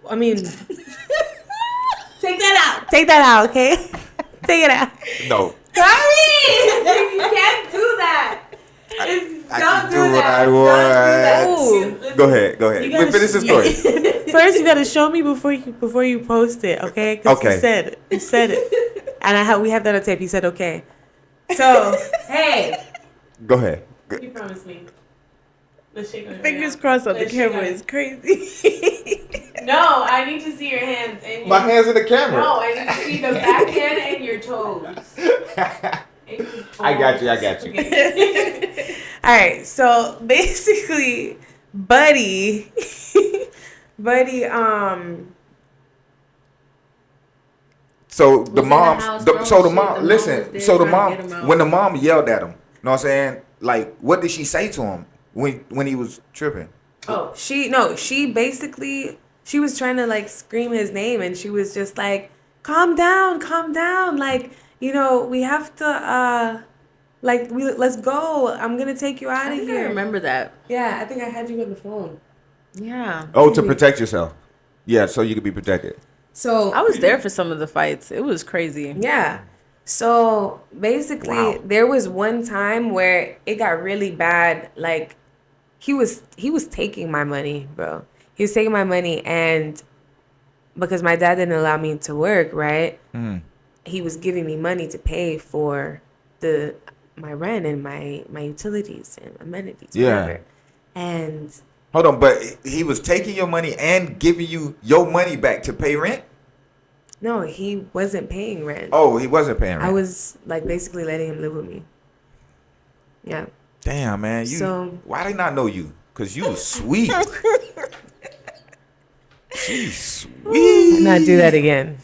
I mean, take that out. Take that out, okay? Take it out.
No.
Sorry! You can't do that.
I
Don't
can
do
do what
that.
I
Don't do
want. Go ahead.
You gotta
Finish the story.
First, you gotta show me before you post it, okay? Because
Okay.
you said it, and we have that on tape. You said okay. So hey,
Go ahead.
you promised me. Let's shake on
Fingers crossed on the
Let's shake
camera
on-
is crazy.
No, I need to see your hands and
My hands in the camera.
No, I need to see the back hand and your toes.
I got you.
Okay. All right. So basically, Buddy,
So the
in the
mom,
house,
so
throwing
the
shit. The
mom,
mom
listen.
was there
So the
trying to get him
mom,
out.
when the mom yelled at him, you know what I'm saying? Like, what did she say to him when he was tripping?
Oh, she basically she was trying to like scream his name and she was just like, calm down, like, we have to let's go. I'm gonna take you out
I
of
think I
here.
remember that.
Yeah, I think I had you on the phone.
Yeah.
Oh, to protect yourself. Yeah, so you could be protected.
So
I was there for some of the fights. It was crazy.
yeah. So basically,
Wow.
there was one time where it got really bad. Like he was taking my money, bro. He was taking my money, and because my dad didn't allow me to work, right? He was giving me money to pay for my rent and my utilities and amenities,
Yeah.
whatever. And
Hold on, but he was taking your money and giving you your money back to pay rent?
no, he wasn't paying rent.
Oh, he wasn't paying rent.
I was like basically letting him live with me. Yeah.
Damn, man. Why they not know you? Because you was sweet. She's sweet.
Not do that again.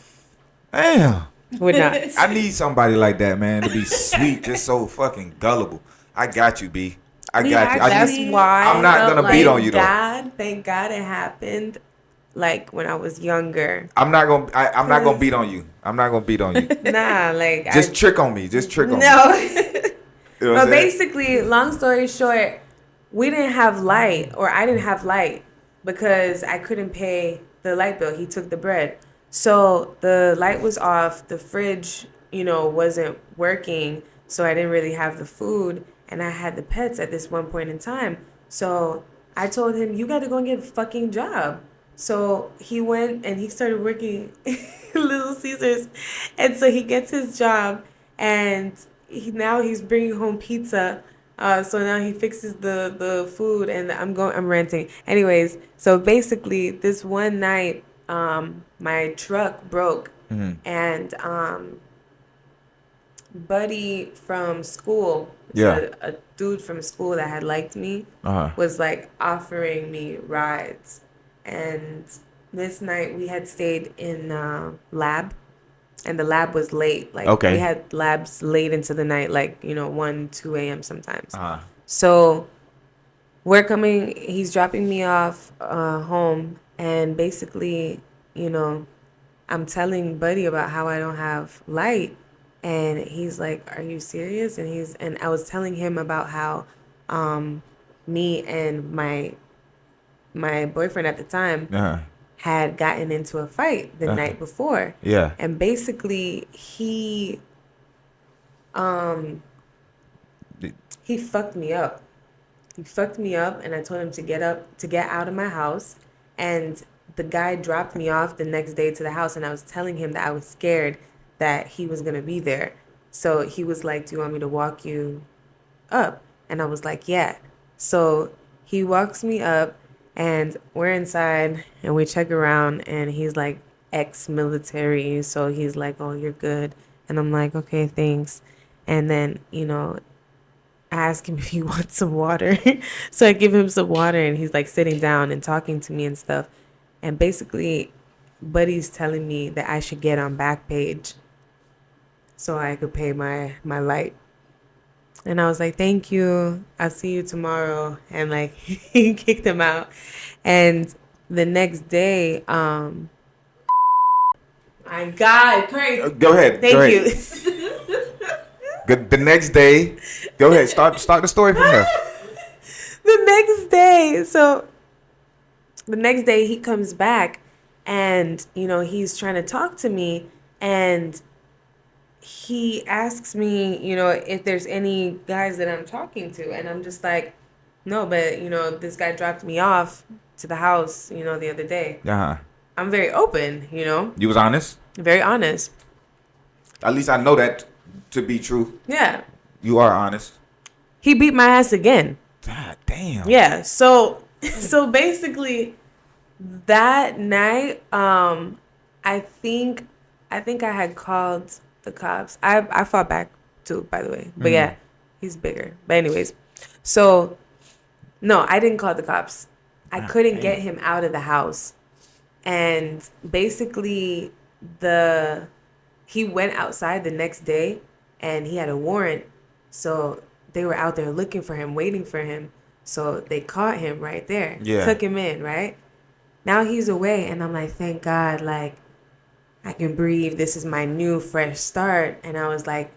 Damn.
Would not.
I need somebody like that, man, to be sweet, just so fucking gullible. I got you, B. I got you.
That's why
I'm not gonna beat on you, though.
Thank God it happened like when I was younger.
I'm not gonna beat on you. I'm not gonna beat on you.
Nah, like
Just trick on me. Just trick on me.
no.
You know what
But
I'm saying?
basically, long story short, we didn't have light, or I didn't have light because I couldn't pay the light bill. He took the bread. So the light was off, the fridge, wasn't working, so I didn't really have the food, and I had the pets at this one point in time. So I told him, you got to go and get a fucking job. So he went and he started working Little Caesars, and so he gets his job, and now he's bringing home pizza. So now he fixes the food, and I'm renting. Anyways, so basically this one night, my truck broke, and Buddy from school,
Yeah.
a dude from school that had liked me,
Uh-huh.
was like offering me rides. And this night we had stayed in lab, and the lab was late. Like
Okay.
we had labs late into the night, like 1, 2 a.m. sometimes.
Uh-huh.
So he's dropping me off home, and basically, you know, I'm telling Buddy about how I don't have light, and he's like, "Are you serious?" And I was telling him about how me and my boyfriend at the time had gotten into a fight the night before.
Yeah.
And basically he fucked me up. He fucked me up, and I told him to get out of my house. And the guy dropped me off the next day to the house, and I was telling him that I was scared that he was going to be there. So he was like, "Do you want me to walk you up?" And I was like, "Yeah." So he walks me up, and we're inside, and we check around, and he's like ex-military. So he's like, "Oh, you're good." And I'm like, "Okay, thanks." And then, you know, I ask him if he wants some water. So I give him some water, and he's like sitting down and talking to me and stuff. And basically, Buddy's telling me that I should get on Backpage so I could pay my light. And I was like, "Thank you. I'll see you tomorrow." And like, he kicked him out. And the next day, my God, crazy.
Go ahead.
Thank you.
The next day, go ahead. Start the story from there.
The next day he comes back, and you know, he's trying to talk to me, and he asks me, you know, if there's any guys that I'm talking to, and I'm just like, "No, but you know, this guy dropped me off to the house, you know, the other day." I'm very open, you know.
You was honest?
Very honest.
At least I know that to be true.
Yeah.
You are honest.
He beat my ass again.
God damn.
Yeah. So basically that night, I think I had called the cops. I fought back too, by the way. But yeah, he's bigger. But anyways, so no, I didn't call the cops. I couldn't get him out of the house. And basically he went outside the next day, and he had a warrant. So they were out there looking for him, waiting for him. So they caught him right there.
Yeah.
Took him in, right? Now he's away, and I'm like, thank God, like, I can breathe. This is my new, fresh start. And I was like,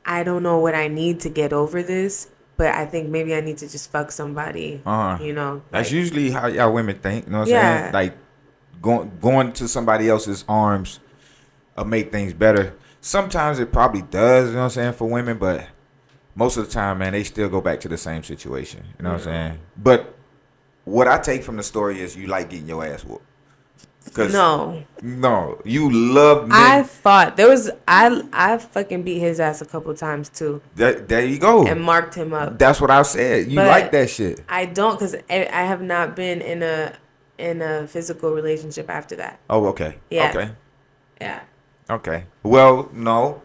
I don't know what I need to get over this, but I think maybe I need to just fuck somebody, you know.
That's
like,
usually how y'all women think, you know what I'm saying? Like, going to somebody else's arms make things better. Sometimes it probably does, you know what I'm saying, for women, but most of the time, man, they still go back to the same situation, you know what I'm saying? But what I take from the story is you like getting your ass whooped.
No,
you love men.
I fought. I fucking beat his ass a couple times too.
There you go.
And marked him up.
That's what I said. You like that shit.
I don't, because I have not been in a physical relationship after that.
Oh, okay.
Yeah.
Okay.
Yeah.
Okay. Well, no.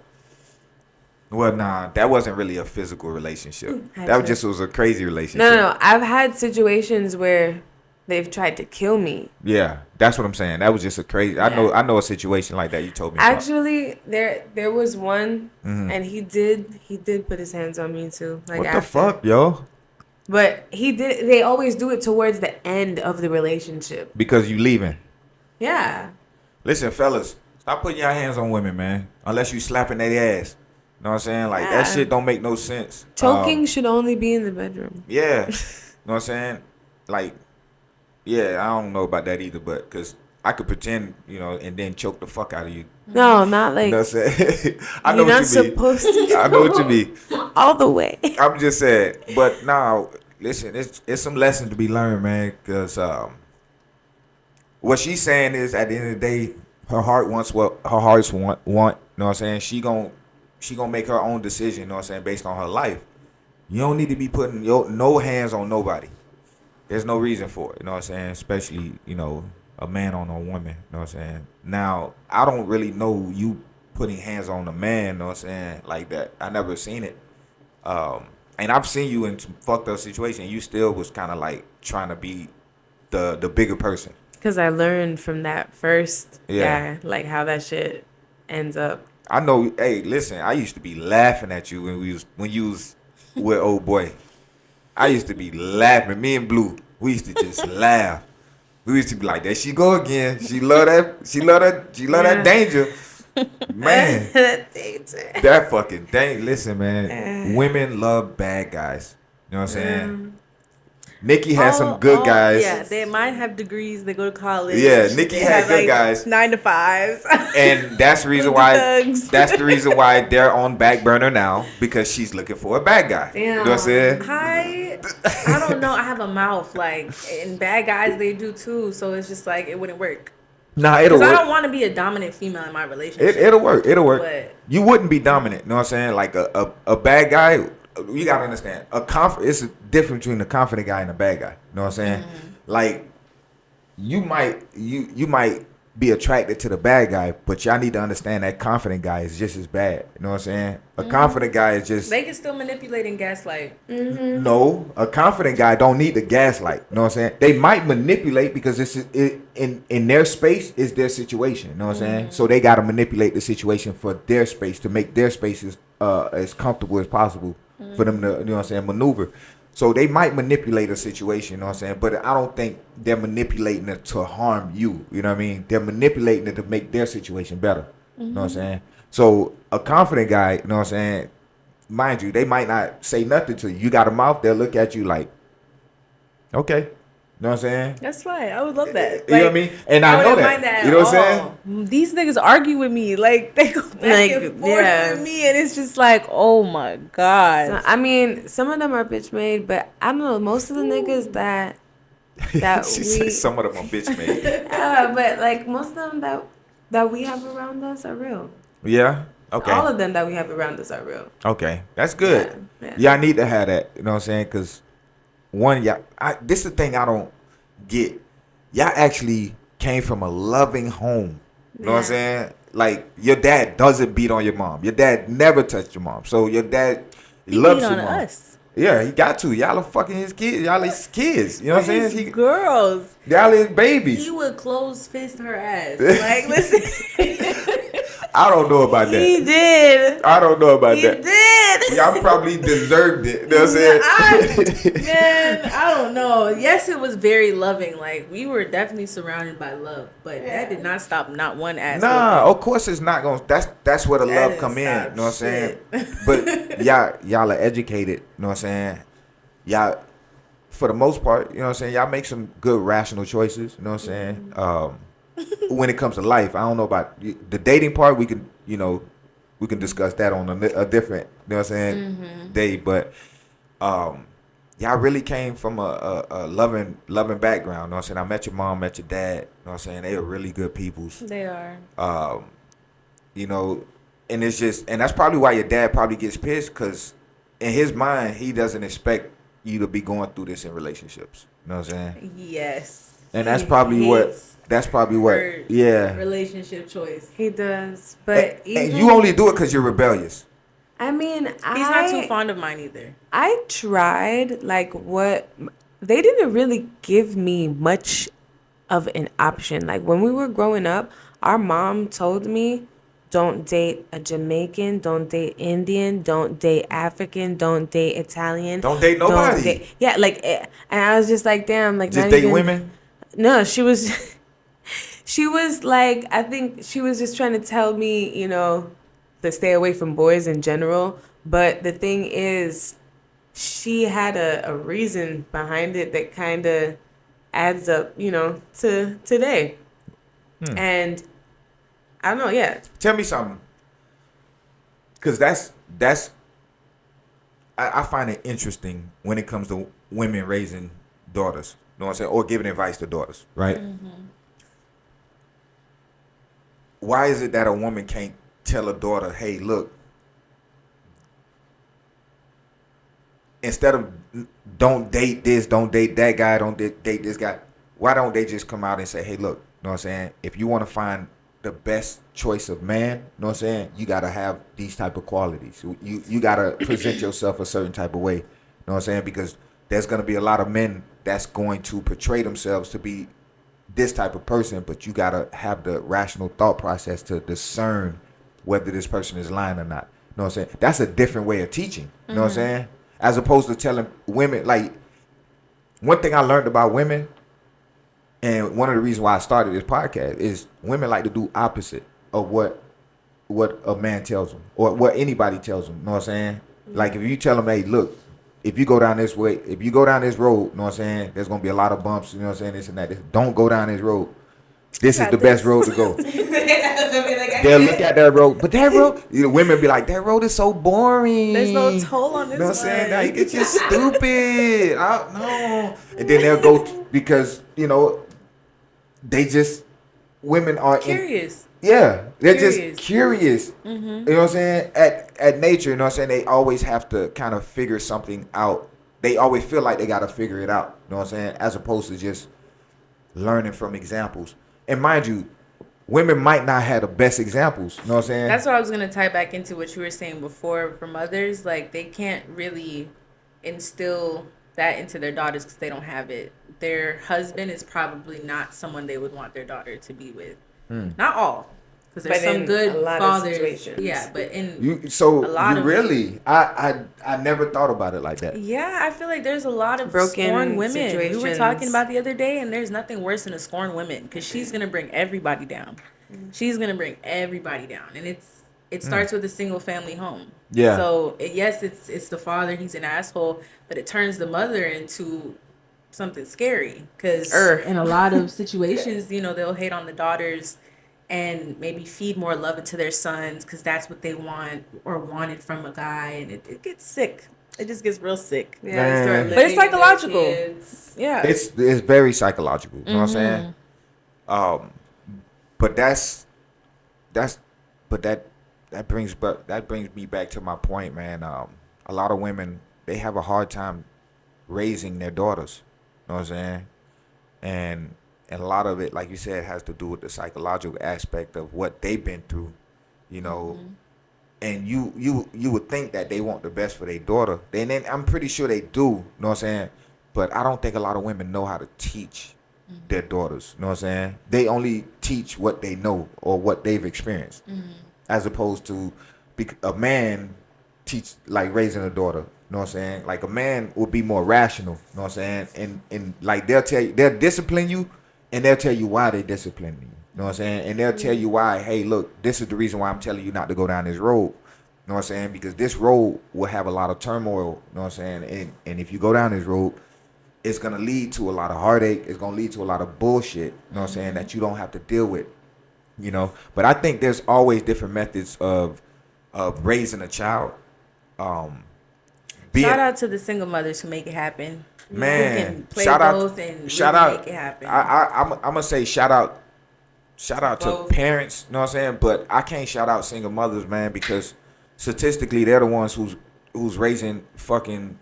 Well, nah, that wasn't really a physical relationship. That was a crazy relationship.
No. I've had situations where they've tried to kill me.
Yeah, that's what I'm saying. That was just a crazy. I know a situation like that. You told me.
Actually, there was one, and he did put his hands on me too. Like,
what the fuck, yo?
But he did. They always do it towards the end of the relationship.
Because you leaving.
Yeah.
Listen, fellas, stop putting your hands on women, man. Unless you slapping their ass. You know what I'm saying? Like, that shit don't make no sense.
Choking should only be in the bedroom.
Yeah. You know what I'm saying? Like, yeah, I don't know about that either, but because I could pretend, you know, and then choke the fuck out of you.
No, not like.
You know what I'm saying? I know
you're not
what you mean.
supposed to.
I know what you mean.
All the way.
I'm just saying. But now, listen, it's some lessons to be learned, man, because what she's saying is at the end of the day, her heart wants what her hearts want. You know what I'm saying? She gonna make her own decision, you know what I'm saying, based on her life. You don't need to be putting no hands on nobody. There's no reason for it, you know what I'm saying? Especially, you know, a man on a woman, you know what I'm saying? Now, I don't really know you putting hands on a man, you know what I'm saying, like that. I never seen it. And I've seen you in some fucked up situation. You still was kind of like trying to be the bigger person. Because
I learned from that first guy, like how that shit ends up.
I know. Hey, listen, I used to be laughing at you when you was with old boy. I used to be laughing. Me and Blue, we used to just laugh. We used to be like, there she go again. She love that. She love that. She love that danger. Man, that fucking thing. Listen, man. Women love bad guys. You know what I'm saying? Nikki has some good guys.
Yeah, they might have degrees. They go to college.
Yeah, Nikki had good
like
guys.
9 to 5s.
And that's the reason why. That's the reason why they're on back burner now, because she's looking for a bad guy.
Damn.
You know what I'm saying?
I don't know. I have a mouth, like, and bad guys, they do too. So it's just like it wouldn't work.
Nah, it'll work.
Because I don't want to be a dominant female in my relationship.
It'll work. It'll work.
But
you wouldn't be dominant. You know what I'm saying? Like a bad guy. You gotta understand. It's a difference between a confident guy and a bad guy. You know what I'm saying? Like you might be attracted to the bad guy, but y'all need to understand that confident guy is just as bad. You know what I'm saying? A confident guy is just.
They can still manipulate and gaslight.
No, a confident guy don't need the gaslight. You know what I'm saying? They might manipulate because in their space is their situation. You know what I'm saying? So they got to manipulate the situation for their space to make their spaces as comfortable as possible for them to, you know what I'm saying, maneuver. So they might manipulate a situation, you know what I'm saying? But I don't think they're manipulating it to harm you. You know what I mean? They're manipulating it to make their situation better. You know what I'm saying? So a confident guy, you know what I'm saying, mind you, they might not say nothing to you. You got a mouth, they'll look at you like, okay. You know what I'm saying?
That's right. I would love that.
You know what I mean? And I know that. You know what I'm saying?
These niggas argue with me. Like, they go back and forth with me. And it's just like, oh, my God.
So, I mean, some of them are bitch made. But I don't know. Most of the niggas that
she said some of them are bitch made.
But, like, most of them that we have around us are real.
Yeah? Okay.
All of them that we have around us are real.
Okay. That's good.
Yeah.
Y'all need to have that. You know what I'm saying? Because this is the thing I don't get. Y'all actually came from a loving home. You know what I'm saying? Like, your dad doesn't beat on your mom. Your dad never touched your mom. So your dad loves your mom.
Us.
Yeah, he got to. Y'all are fucking his kids. Y'all his kids. You know what I'm saying?
Girls.
Y'all his babies.
He would close fist her ass. Like, listen.
I don't know about that.
He did.
I don't know about that.
He did.
Y'all probably deserved it. You know what I'm saying?
Man, I don't know. Yes, it was very loving. Like, we were definitely surrounded by love, but that did not stop not one ass.
Nah, of course it's not gonna. That's where the love come in. You know what I'm saying? But y'all are educated. You know what I'm saying? Y'all, for the most part, you know what I'm saying. Y'all make some good rational choices. You know what I'm saying? When it comes to life, I don't know about the dating part. We can discuss that on a different, you know what I'm saying, day. But y'all really came from a loving background. You know what I'm saying? I met your mom, met your dad. You know what I'm saying? They are really good peoples.
They are.
You know, and it's just, and that's probably why your dad probably gets pissed, because in his mind he doesn't expect you to be going through this in relationships. You know what I'm saying?
Yes.
And that's probably what. That's probably what. Yeah.
Relationship choice.
He does, but
and you only do it because you're rebellious.
I mean,
he's not too fond of mine either.
I tried, like, what they didn't really give me much of an option. Like, when we were growing up, our mom told me, don't date a Jamaican, don't date Indian, don't date African, don't date Italian,
don't date nobody.
Yeah, like, and I was just like, damn, like,
just date women.
No, she was. She was like, I think she was just trying to tell me, you know, to stay away from boys in general. But the thing is, she had a reason behind it that kind of adds up, you know, to today. And I don't know, yeah.
Tell me something. Because I find it interesting when it comes to women raising daughters. You know what I'm saying? Or giving advice to daughters, right? Why is it that a woman can't tell a daughter, hey, look, instead of don't date this, don't date that guy, don't date this guy, why don't they just come out and say, hey, look, you know what I'm saying? If you want to find the best choice of man, you know what I'm saying? You got to have these type of qualities. You got to present yourself a certain type of way, you know what I'm saying? Because there's going to be a lot of men that's going to portray themselves to be this type of person, but you gotta have the rational thought process to discern whether this person is lying or not. You know what I'm saying? That's a different way of teaching. You know what I'm saying? As opposed to telling women, like, one thing I learned about women, and one of the reasons why I started this podcast, is women like to do opposite of what a man tells them or what anybody tells them. You know what I'm saying? Like, if you tell them, hey, look, if you go down this way, if you go down this road, you know what I'm saying, there's going to be a lot of bumps, you know what I'm saying, this and that. Don't go down this road. This is the best road to go. They'll look at that road, but that road, women be like, that road is so boring.
There's no toll on this.
You know what I'm saying? Like, it's just stupid. No. And then they'll go because, they just, women are
curious.
They're just curious. Mm-hmm. You know what I'm saying? At nature, you know what I'm saying? They always have to kind of figure something out. They always feel like they got to figure it out. You know what I'm saying? As opposed to just learning from examples. And mind you, women might not have the best examples. You know what I'm saying?
That's what I was going to tie back into what you were saying before. For mothers, like, they can't really instill that into their daughters because they don't have it. Their husband is probably not someone they would want their daughter to be with. Not all. Because there's some good fathers. Yeah, but
I never thought about it like that.
Yeah, I feel like there's a lot of
broken
scorned women.
situations.
We were talking about the other day, and there's nothing worse than a scorned woman because she's gonna bring everybody down. She's gonna bring everybody down, and it starts with a single family home.
Yeah.
So yes, it's the father. He's an asshole, but it turns the mother into something scary because in a lot of situations, they'll hate on the daughters and maybe feed more love into their sons because that's what they want or wanted from a guy, and it gets sick. It just gets real sick.
Yeah,
but it's psychological. Yeah,
it's very psychological. You know what I'm saying? But that brings me back to my point, man. A lot of women, they have a hard time raising their daughters. You know what I'm saying? And a lot of it, like you said, has to do with the psychological aspect of what they've been through, And you would think that they want the best for their daughter. And then I'm pretty sure they do, you know what I'm saying? But I don't think a lot of women know how to teach their daughters, you know what I'm saying? They only teach what they know or what they've experienced, as opposed to a man teach, like, raising a daughter. You know what I'm saying? Like, a man will be more rational, you know what I'm saying? And like, they'll discipline you, and they'll tell you why they discipline you. You know what I'm saying? And they'll tell you why, hey, look, this is the reason why I'm telling you not to go down this road. You know what I'm saying? Because this road will have a lot of turmoil, you know what I'm saying? And if you go down this road, it's going to lead to a lot of heartache. It's going to lead to a lot of bullshit, you know what I'm saying, that you don't have to deal with, But I think there's always different methods of raising a child.
Shout out to the single mothers who make it happen.
Man,
who can play both and make it happen.
I'm gonna say shout out to parents, you know what I'm saying? But I can't shout out single mothers, man, because statistically they're the ones who's raising fucking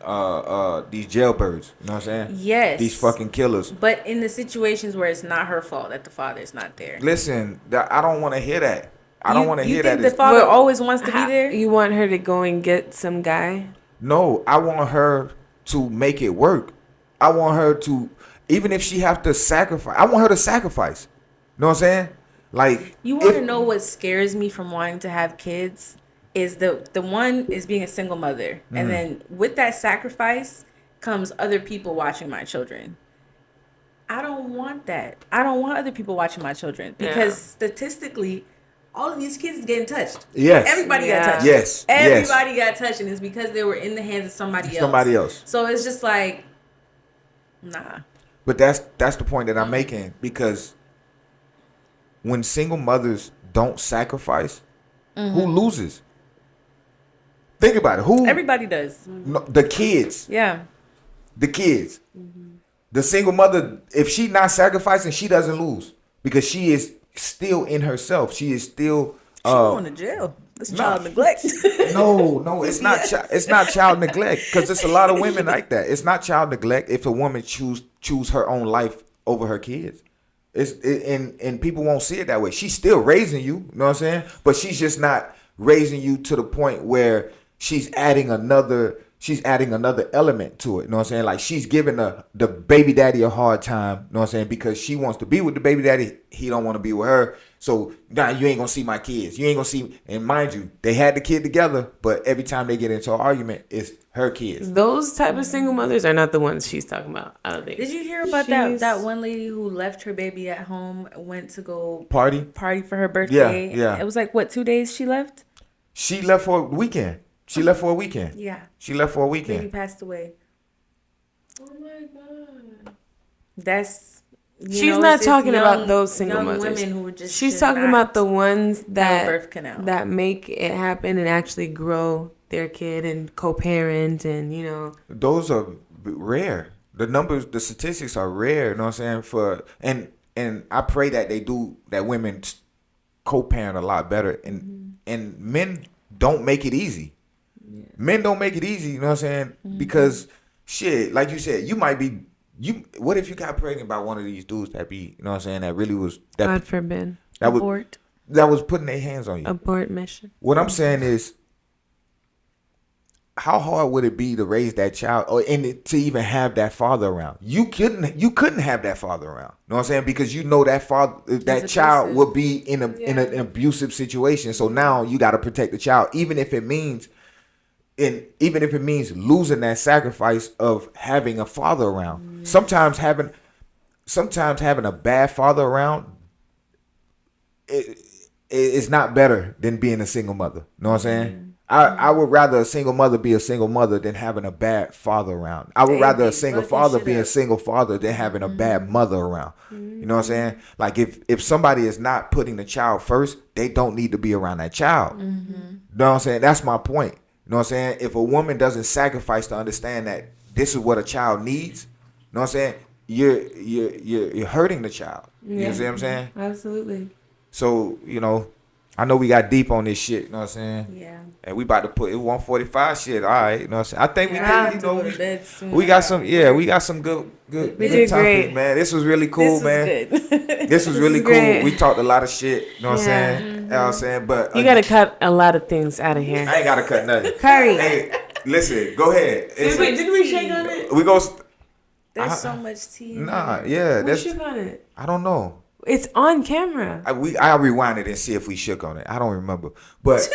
these jailbirds, you know what I'm saying?
Yes.
These fucking killers.
But in the situations where it's not her fault that the father's not there.
Listen, I don't want to hear that. I don't want to hear that.
You think the father always wants to be there?
You want her to go and get some guy?
No, I want her to make it work. I want her to, even if she have to sacrifice, I want her to sacrifice. You know what I'm saying? Like,
you want to know what scares me from wanting to have kids is the one is being a single mother, and then with that sacrifice comes other people watching my children. I don't want that. I don't want other people watching my children because statistically, all of these kids is getting touched.
Yes.
Everybody got touched.
Yes.
Everybody got touched, and it's because they were in the hands of somebody else. So it's just like, nah.
But that's the point that I'm making, because when single mothers don't sacrifice, who loses? Think about it. Who?
Everybody does.
No, the kids.
Yeah.
The kids. The single mother, if she not sacrificing, she doesn't lose, because she is still in herself. She is still
she going to jail. It's child neglect.
No, it's not. It's not child neglect, because there's a lot of women like that. It's not child neglect if a woman choose her own life over her kids. And people won't see it that way. She's still raising you. You know what I'm saying? But she's just not raising you to the point where she's adding another element to it. You know what I'm saying? Like, she's giving the baby daddy a hard time, you know what I'm saying? Because she wants to be with the baby daddy. He don't want to be with her. So, nah, you ain't going to see my kids. You ain't going to see. And mind you, they had the kid together, but every time they get into an argument, it's her kids.
Those type of single mothers are not the ones she's talking about. I don't think.
Did you hear about that one lady who left her baby at home, went to go
Party
for her birthday?
Yeah.
It was like, what, 2 days she left?
She left for a weekend.
Yeah.
She left for a
Baby
weekend.
passed away.
Oh my god.
That's.
She's not talking about those single mothers.
Women who just
she's talking about the ones that
birth canal.
that make it happen and actually grow their kid and co-parent and
Those are rare. The statistics are rare. You know what I'm saying? And I pray that women co-parent a lot better. And men don't make it easy. Yeah. Men don't make it easy. You know what I'm saying? Because shit, like you said, what if you got pregnant by one of these dudes that be, you know what I'm saying, that really was that
God forbid.
Abort.
That was putting their hands on you.
Abort mission.
What I'm saying is, how hard would it be to raise that child to even have that father around? You couldn't have that father around. You know what I'm saying? Because that child would be in an abusive situation. So now you got to protect the child, even if it means losing that sacrifice of having a father around. Sometimes having a bad father around it's not better than being a single mother. You know what I'm saying? I would rather a single mother be a single mother than having a bad father around. I would rather a single father be a single father than having a bad mother around. You know what I'm saying? Like if somebody is not putting the child first, they don't need to be around that child. You know what I'm saying? That's my point. You know what I'm saying? If a woman doesn't sacrifice to understand that this is what a child needs, you know what I'm saying? You're hurting the child. You know what I'm saying?
Absolutely.
So, I know we got deep on this shit, you know what I'm saying?
Yeah.
And we about to put it 145 shit. All right, you know what I'm saying? I think we got some good
did
topics,
great.
man. This was really cool, man. This was really cool.
Great.
We talked a lot of shit, you know what I'm saying? You know what I'm saying? But
you gotta cut a lot of things out of here.
I ain't gotta cut nothing.
Curry.
Hey, listen, go ahead.
Did we shake on it?
We go.
There's so much tea.
Nah, yeah.
We shook on it.
I don't know.
It's on camera.
I'll rewind it and see if we shook on it. I don't remember. But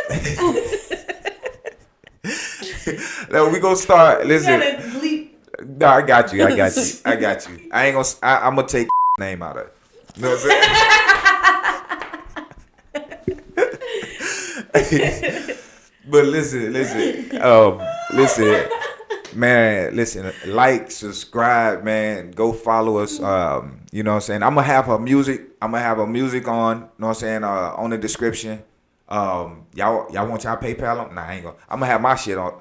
no, we gonna start. Listen. No, I got you. I ain't gonna. I'm gonna take name out of it. You know what I'm saying? But listen. Man, listen, like, subscribe, man. Go follow us. You know what I'm saying? I'm gonna have her music on, you know what I'm saying, on the description. Y'all want y'all PayPal on? Nah, I ain't gonna. I'm gonna have my shit on.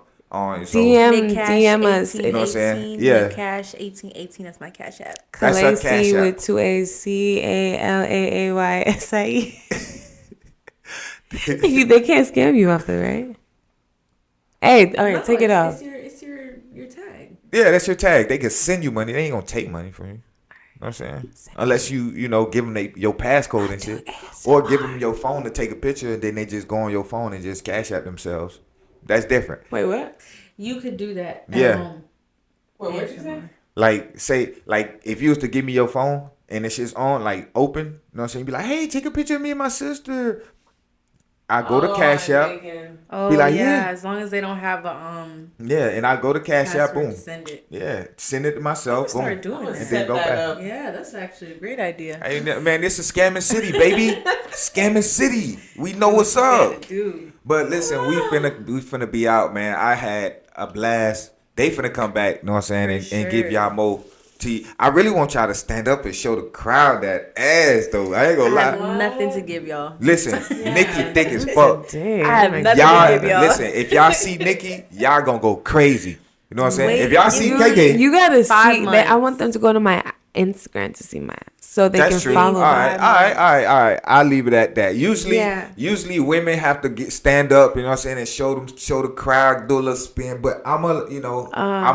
So,
DM us.
You know what I'm saying? Yeah.
Cash 1818. That's my cash app.
That's her cash
Calaysie
app.
with 2 A's, CALAAYSIE. They can't scam you off there, right? Hey, all right, take it off.
It's your tag.
Yeah, that's your tag. They can send you money. They ain't gonna take money from you. You know what I'm saying? Unless you give them your passcode and shit. Or give them your phone to take a picture and then they just go on your phone and just cash out themselves. That's different.
Wait, what?
You could do that at home.
Wait, what did you say?
Like, if you was to give me your phone and it's just on, like, open, you know what I'm saying? Be like, hey, take a picture of me and my sister. I go to Cash App.
Oh,
be like,
yeah, as long as they don't have a
Yeah, and I go to Cash App, boom.
Send it.
Yeah, send it to myself.
Boom.
Boom.
Start doing
and
that.
then go back.
Yeah, that's actually a great idea.
Hey, man, this is Scamming City, baby. Scamming City. We know what's up.
Dude.
But listen, we finna be out, man. I had a blast. They finna come back, you know what I'm saying, and give y'all more tea. I really want y'all to stand up and show the crowd that ass, though. I ain't gonna lie.
I have nothing to give y'all.
Listen, Nikki thick as fuck.
I have nothing to give y'all.
Listen, if y'all see Nikki, y'all gonna go crazy. You know what I'm saying? If y'all see KK,
you gotta see.
months.
I want them to go to my Instagram to see my, so they
that's
can
true.
follow.
All right. I'll leave it at that. Usually women have to stand up, you know what I'm saying, and show the crowd, do a little spin. But I'ma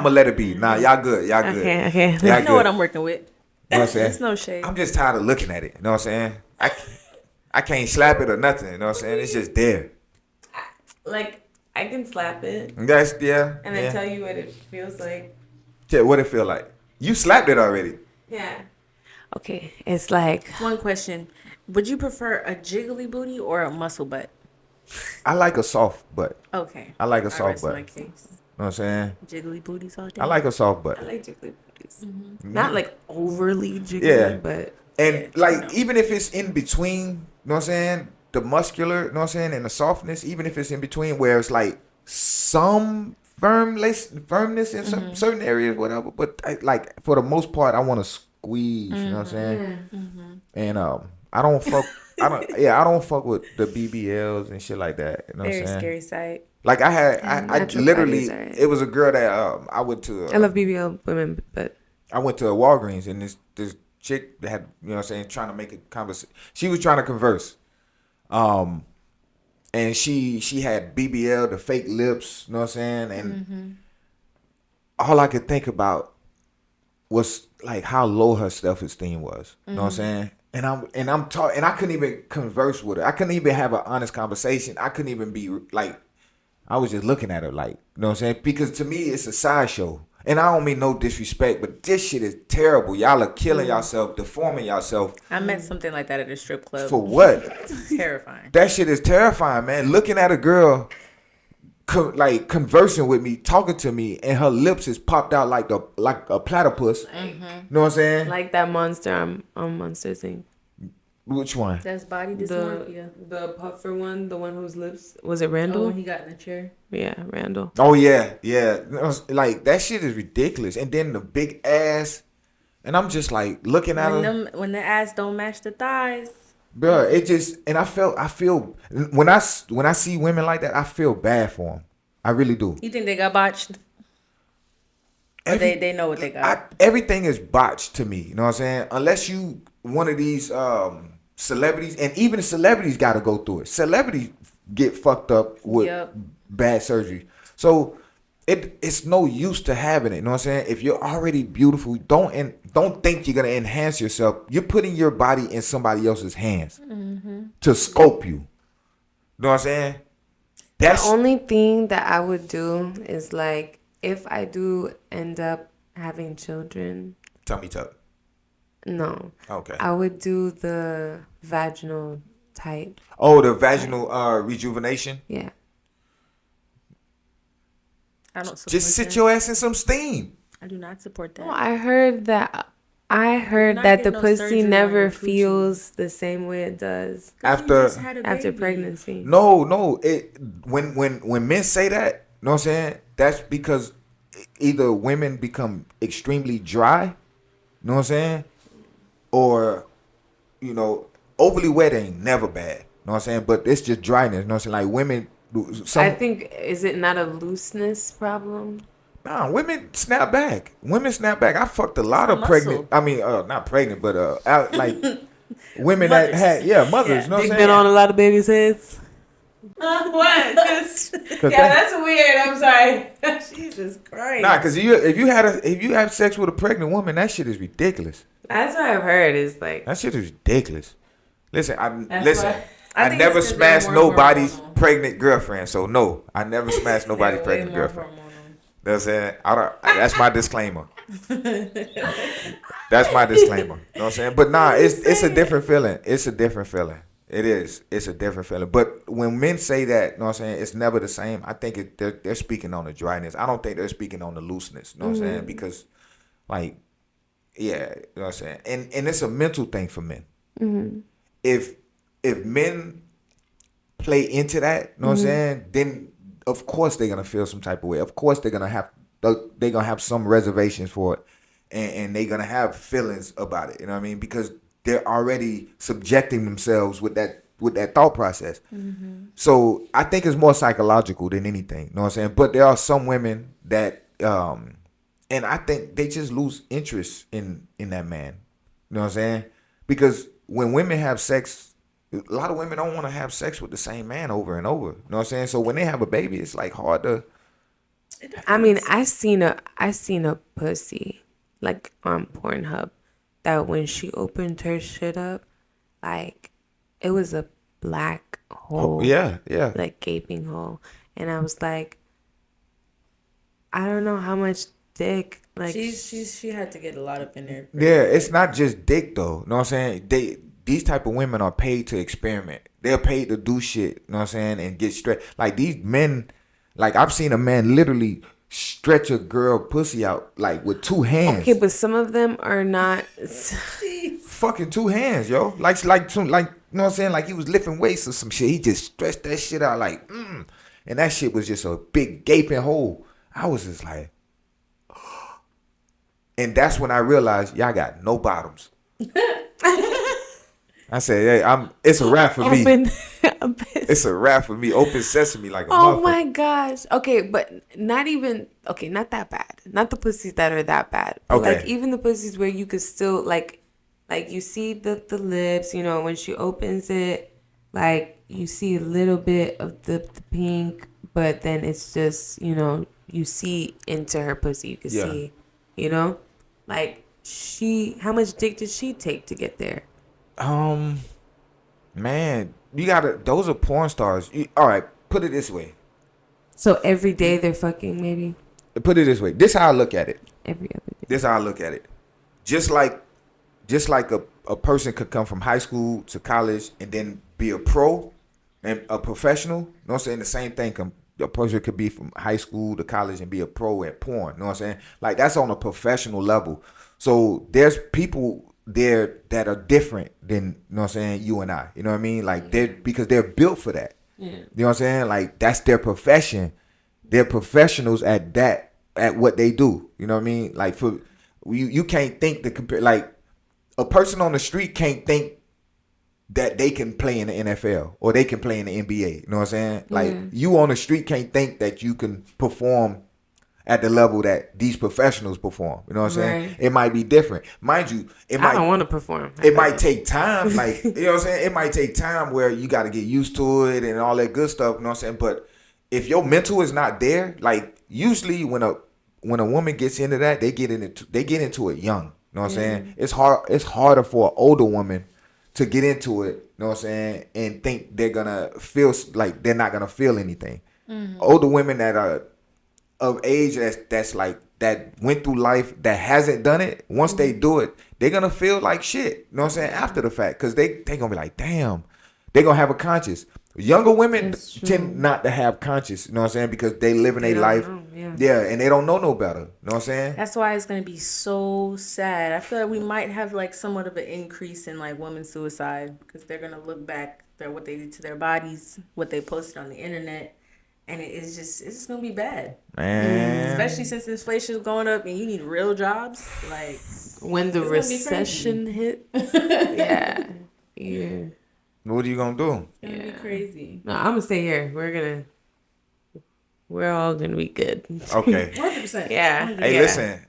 let it be. Nah, y'all good.
Okay.
Y'all
I know what I'm working with.
You know what I'm saying?
It's no shade.
I'm just tired of looking at it. You know what I'm saying? I can't slap it or nothing. You know what I'm saying? It's just there.
Like, I can slap it.
And
I tell you what it feels like.
Yeah, what it feel like? You slapped it already.
Yeah. Okay, it's like.
One question: would you prefer a jiggly booty or a muscle butt?
I like a soft butt.
Okay.
I like a
I
soft
rest
butt.
my case.
what I'm saying?
Jiggly booties all day.
I like a soft butt.
I like jiggly booties. Not like overly jiggly,
Yeah.
but
And like even if it's in between, you know what I'm saying? The muscular, you know what I'm saying, and the softness, even if it's in between where it's like some firmness in some certain areas, whatever. But like for the most part, I want to squeeze, you know what I'm saying? And I don't fuck I don't fuck with the BBLs and shit like that. You know what I'm
Very
saying?
scary sight.
Like I
Natural
literally,
bodies are-
it was a girl that I went to.
I love BBL women, but
I went to a Walgreens and this chick that had, you know what I'm saying, trying to make a conversation. She was trying to converse. And she had BBL, the fake lips, you know what I'm saying? And all I could think about was like how low her self-esteem was. You know what I'm saying? And I'm talking, and I couldn't even converse with her. I couldn't even have an honest conversation. I couldn't even be like, I was just looking at her like, you know what I'm saying? Because to me, it's a sideshow. And I don't mean no disrespect, but this shit is terrible. Y'all are killing yourself, deforming yourself.
I met something like that at a strip club.
For what?
Terrifying.
That shit is terrifying, man. Looking at a girl like conversing with me, talking to me, and her lips is popped out like a platypus. You know what I'm saying?
like that monster on Monster thing.
Which one?
That's body dysmorphia.
The puffer one, the one whose lips was it
Oh,
Randall?
when he got in the chair.
Yeah, Randall.
Oh yeah. Like that shit is ridiculous. And then the big ass, and I'm just like looking at her.
When the ass don't match the thighs.
Bro, it just, and I feel when I see women like that, I feel bad for them. I really do.
You think they got botched? Or they know what they got.
Everything is botched to me. You know what I'm saying? Unless you one of these celebrities, and even the celebrities got to go through it. Celebrities get fucked up with bad surgery, so it's no use to having it. You know what I'm saying? If you're already beautiful, don't think you're gonna enhance yourself. You're putting your body in somebody else's hands to scope you. You know what I'm saying?
The only thing that I would do is like if I do end up having children.
Tummy tuck.
No.
Okay.
I would do the vaginal type.
Oh, the vaginal rejuvenation.
Yeah.
I don't support
Just sit
that.
your ass in some steam.
I do not support that.
Well, I heard that
Not
the
get no
pussy
surgery on
never
your coochie.
feels the same way it does
After
after pregnancy.
No. When men say that, you know what I'm saying? That's because either women become extremely dry, you know what I'm saying? Or, you know, overly wet ain't never bad. You know what I'm saying? But it's just dryness, you know what I'm saying? Like women
I think, is it not a looseness problem?
Nah, women snap back. I fucked a lot
It's
of
a
pregnant.
muscle.
I mean, not pregnant, but like women that had mothers. You know what I'm
Dick
saying?
been on a lot of babies' heads. What? That's weird. I'm sorry. Jesus Christ.
Nah, because if you have sex with a pregnant woman, that shit is ridiculous.
That's what I've heard. Is like
That shit is ridiculous. Listen, I
I think
never
it's 'cause they're
smashed
more
nobody's
hormonal.
pregnant girlfriend. So no, I never smashed nobody's
They're way
pregnant
more
girlfriend.
hormonal.
You know what I'm saying? That's my disclaimer. That's my disclaimer. You know what I'm saying? But nah, it's a different feeling. It's a different feeling. It is. It's a different feeling. But when men say that, you know what I'm saying, it's never the same. I think they're speaking on the dryness. I don't think they're speaking on the looseness. You know what I'm saying? Because, like, yeah, you know what I'm saying? And it's a mental thing for men. If men play into that, you know what I'm saying, then of course they're gonna feel some type of way. Of course they're gonna have some reservations for it, and they're gonna have feelings about it. You know what I mean? Because they're already subjecting themselves with that thought process. So I think it's more psychological than anything. You know what I'm saying? But there are some women that, and I think they just lose interest in that man. You know what I'm saying? Because when women have sex, a lot of women don't want to have sex with the same man over and over. You know what I'm saying? So when they have a baby, it's like hard to.
I mean, I seen a pussy like on Pornhub that when she opened her shit up, like it was a black hole.
Oh, yeah.
Like gaping hole, and I was like, I don't know how much dick. Like
She had to get a lot up in there.
Yeah, it's not just dick though. You know what I'm saying? These type of women are paid to experiment. They're paid to do shit. You know what I'm saying? And get straight. Like these men, like I've seen a man literally stretch a girl pussy out like with 2 hands.
Okay, but some of them are not.
Fucking 2 hands, yo. Like, you know what I'm saying? Like he was lifting weights or some shit. He just stretched that shit out like, and that shit was just a big gaping hole. I was just like, and that's when I realized y'all got no bottoms. I said, hey, it's a wrap for me. It's a wrap for me. Open sesame like a motherfucker.
Oh my gosh. Okay, but not that bad. Not the pussies that are that bad. But
Okay.
like even the pussies where you could still like you see the lips, you know, when she opens it, like you see a little bit of the pink, but then it's just, you know, you see into her pussy. You can see, you know, like how much dick did she take to get there?
Man, those are porn stars. All right, put it this way.
So every day they're fucking, maybe?
Put it this way. This is how I look at it.
Every other day.
This is how I look at it. Just like a person could come from high school to college and then be a pro and a professional. You know what I'm saying? The same thing. A person could be from high school to college and be a pro at porn. You know what I'm saying? Like that's on a professional level. So there's people there that are different than, you know what I'm saying, you and I. You know what I mean? Like because they're built for that. Yeah. You know what I'm saying? Like that's their profession. They're professionals at what they do. You know what I mean? Like for you can't think to compare. Like a person on the street can't think that they can play in the NFL or they can play in the NBA. You know what I'm saying? Like you on the street can't think that you can perform at the level that these professionals perform. You know what I'm saying? It might be different. Mind you, I
don't want to perform.
It might take time. Like, you know what I'm saying? It might take time where you got to get used to it and all that good stuff. You know what I'm saying? But if your mental is not there, like usually when a woman gets into that, they get into it young. You know what I'm saying? It's harder for an older woman to get into it, you know what I'm saying, and think they're gonna feel like they're not gonna feel anything. Older women that are of age that's like that went through life that hasn't done it, once they do it, they're gonna feel like shit. You know what I'm saying? After the fact, because they gonna be like, damn, they're gonna have a conscience. Younger women tend not to have conscience, you know what I'm saying, because they live in their life. Yeah, and they don't know no better. You know what I'm saying?
That's why it's gonna be so sad. I feel like we might have like somewhat of an increase in like women suicide because they're gonna look back at what they did to their bodies, what they posted on the internet, and it's just gonna be bad.
Man.
Especially since inflation is going up and you need real jobs. Like
when the recession hit. Yeah.
What are you gonna do?
It's gonna be crazy.
No, I'm gonna stay here. We're all gonna be good.
Okay.
100%.
Yeah.
Hey, listen.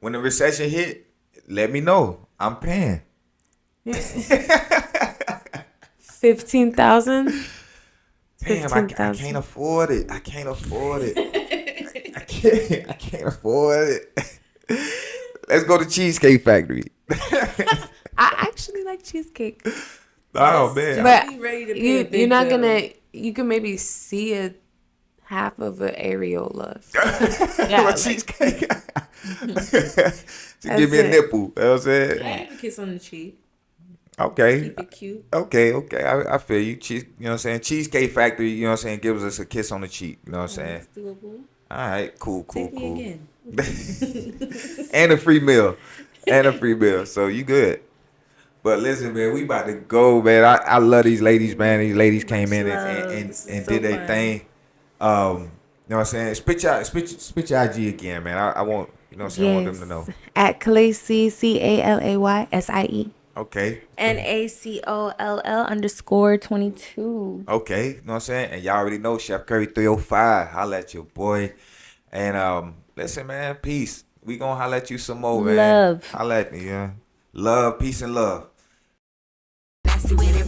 When the recession hit, let me know. I'm paying.
15,000.
Damn, I can't afford it. I can't afford it. I can't afford it. Let's go to Cheesecake Factory.
I actually like cheesecake.
Oh man.
But
ready to
you're not gonna. You can maybe see a half of an areola.
Yeah, cheesecake. To give me a nipple. You know what I'm saying?
Yeah, kiss on the cheek.
Okay.
Keep it cute.
Okay. I feel you. You know what I'm saying? Cheesecake Factory, you know what I'm saying, gives us a kiss on the cheek. You know what I'm saying?
That's doable.
All right. Cool.
Take me again.
And a free meal. So you good. But listen, man, we about to go, man. I love these ladies, man. These ladies came in and did their thing. You know what I'm saying? Spit your IG again, man. I want, you know what I'm saying? I want them to know.
At Calaysie, CALAYSIE.
Okay.
NACOLL_22.
Okay. You know what I'm saying? And y'all already know Chef Curry 305. Holla at your boy. And listen, man, peace. We gonna holla at you some more, man.
Love.
Holla at me, yeah. Love, peace, and love.
Nasty with it.